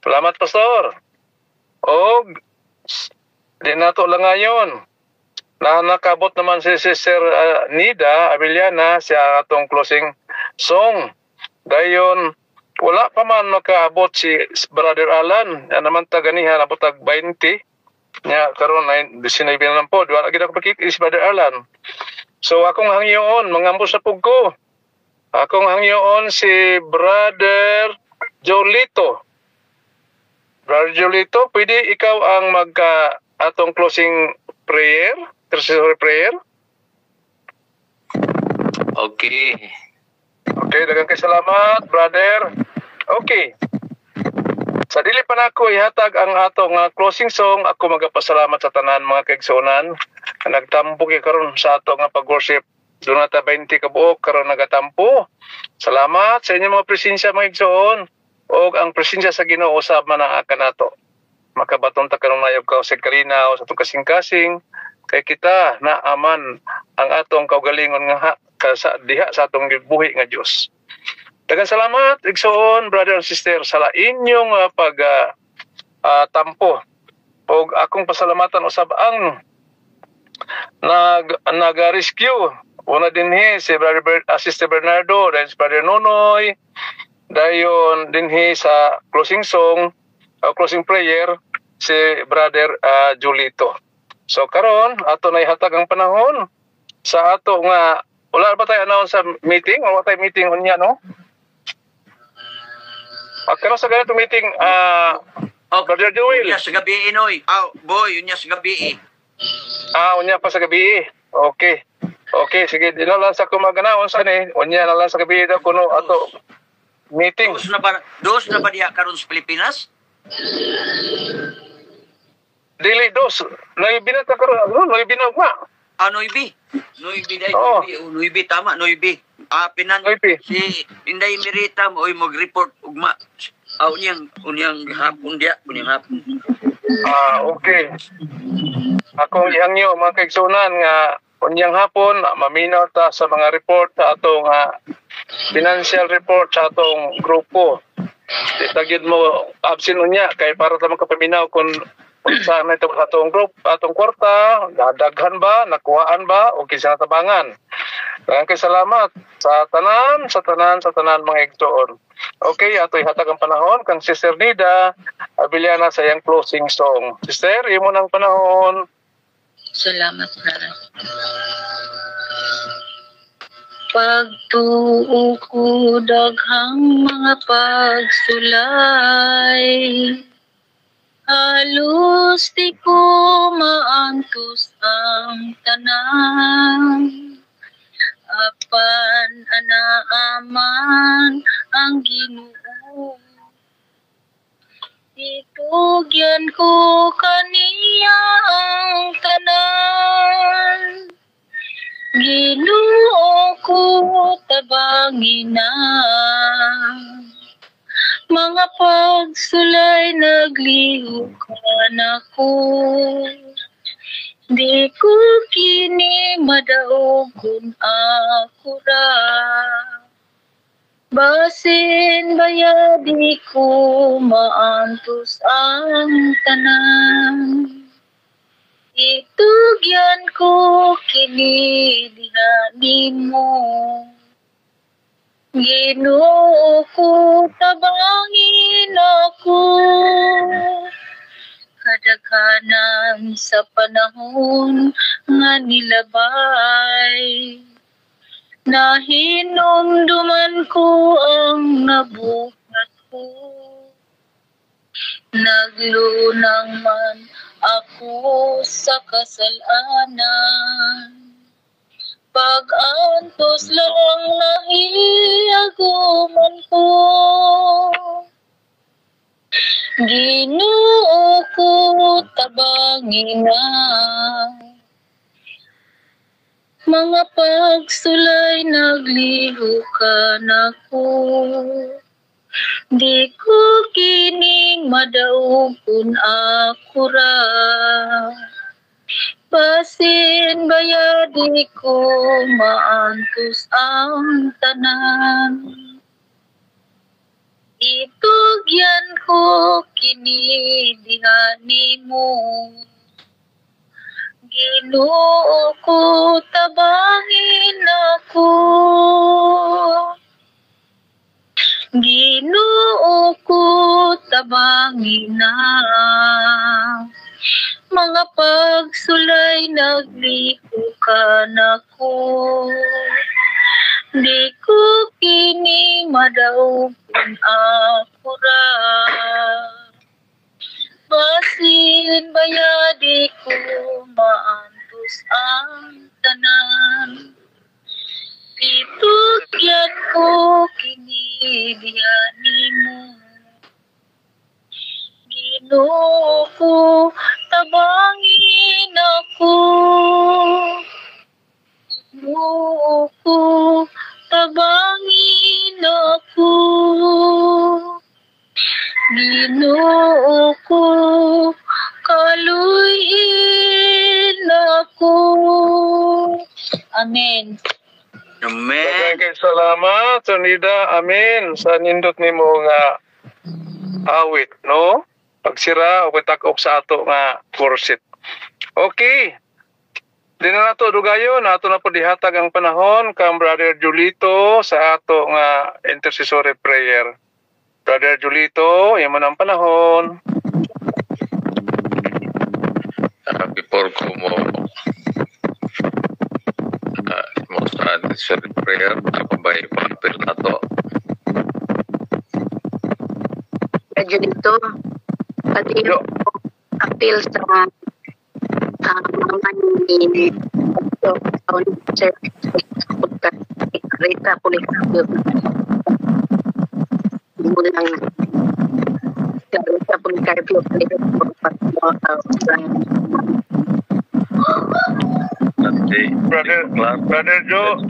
Salamat, Pastor. Og di nato lang ngayon na nakabot naman si Sister Nida Avellana sa atong closing song. Dayon, wala pa man makaabot si Brother Alan. Yan naman taganihan, abot tag 20. Nya karon ay 19 na po. Wala gid ako pakik si Brother Alan. So akong hangyoon, mangambos sa pugko. Akong hangyoon si Brother Jolito. Brother Jolito, pwede ikaw ang magka atong closing prayer? Intercessory prayer? Okay. Okay, daghang kay salamat, brother. Okay. Sa dili pa nako ihatag ang atong closing song, ako magapasalamat sa tanan mga kaigsunan na nagtampo kay karon sa ato nga pag-worship. Doon nata 20 ka buok karon nagatampo. Salamat sa inyong mga presensya mga igsoon o ang presensya sa Ginoo usab man ang kanato. Makabaton ta karon mayog ka sa kalinaw sa atong kasing-kasing kay kita na aman ang atong kaugalingon nga diha sa atong buhi nga Dios. Daghang salamat igsoon brother and sister sa inyong tampo. Og akong pasalamatan usab ang nag-rescue una dinhi si Sister Bernardo then si Brother Nonoy dayon dinhi sa closing song closing prayer si Brother Julito. So karon ato na ihatag ang panahon sa ato nga wala ba tayo announce sa meeting o wala tayo meeting unya no? Karon sa ganito meeting Brother Joel. Unya sa gabi inoy. Boy, unya sa gabi. Unya pa sa gabi. Okay. Okay, sige, dino lang sa kumaganaon sa ni. Unya na lang sa gabi daw kuno ato meeting. Dos na ba diha karon sa Pilipinas? Dili dos. Noibi na ta karon. Noibi na ba? Noibi. Noibi dai. Noibi tama, Noibi. Pinan si Inday Mirita mo mag-report ugma. Unyang hapon dia, unyang hapon. Okay. akong ihangyo mga kaigsunan nga unyang hapon maminaw ta sa mga report sa atong financial report sa atong grupo. Tagid mo absent unya kay para ta makapaminaw kung saan ito atong group, atong kwarta, dadaghan ba, nakuhaan ba, o kinsa natabangan. Kay salamat sa tanan mga igsoon. Okay, ato'y hatag ang panahon kang Sister Nida Abiliana sa iyang closing song. Sister, imo ng panahon. Salamat, brother. Pagtuo ko daghang mga pagsulay, halos di ko maantos ang tanan. Apan anaaman ang Ginoo, itugyan ko kaniya ang tanan. Ginoo ko tabangin na, mga pagsulay naglihukan ako. Di ko kini madaog kung ako ra, basin bayadi ko maantos ang tanan. Itugyan ko kini diha nimo, Ginoo ko tabangin ako. Kadaghanan sa panahon nga nilabay, nahinumduman ko ang nabuhat ko. Naglunang man ako sa kasalanan, pag-antos lang nahiaguman ko. Ginoo ko tabangin na, mga pagsulay naglihukan ako. Di ko kining madaog kung ako ra, basin bayadi ko maantos ang tanan. Itugyan ko kini diha nimo, Ginoo ko tabangin ako. Ginoo ko tabangin na, mga pagsulay naglihukan ako. Di ko kini madaog kung ako ra, basin bayadi ko maantos ang tanan. Itugyan ko kini diha nimo, Ginoo ko tabangin ako. Ginoo ko tabangin ako. Ginoo ko kaluyin ako. Amen. Amen. Kay salamat sa Nida. Amen. Sa nindot nimo nga awit, no? Pagsira o kitak-ok sa ato nga worship. Okay. Di na nato dugayon, ato na po dihatag ang panahon kang Brother Julito sa ato nga intercessory prayer. Brother Julito, imo ng panahon. Before ko mo sa intercessory prayer, ako ba ipapil na to? Medyo dito, pati yung appeal sa mga ni Rita Pulikabyo. Mulang Rita Pulikabyo.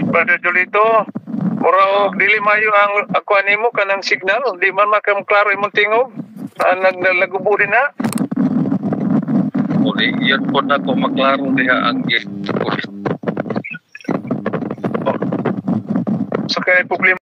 Brother Jolito, mura dili mayo ang ako nimo kanang signal, di man makam klaro imong tingog. Naglagubo din na. muli, yun po na ko maklaro diha ang gift. So kaya problema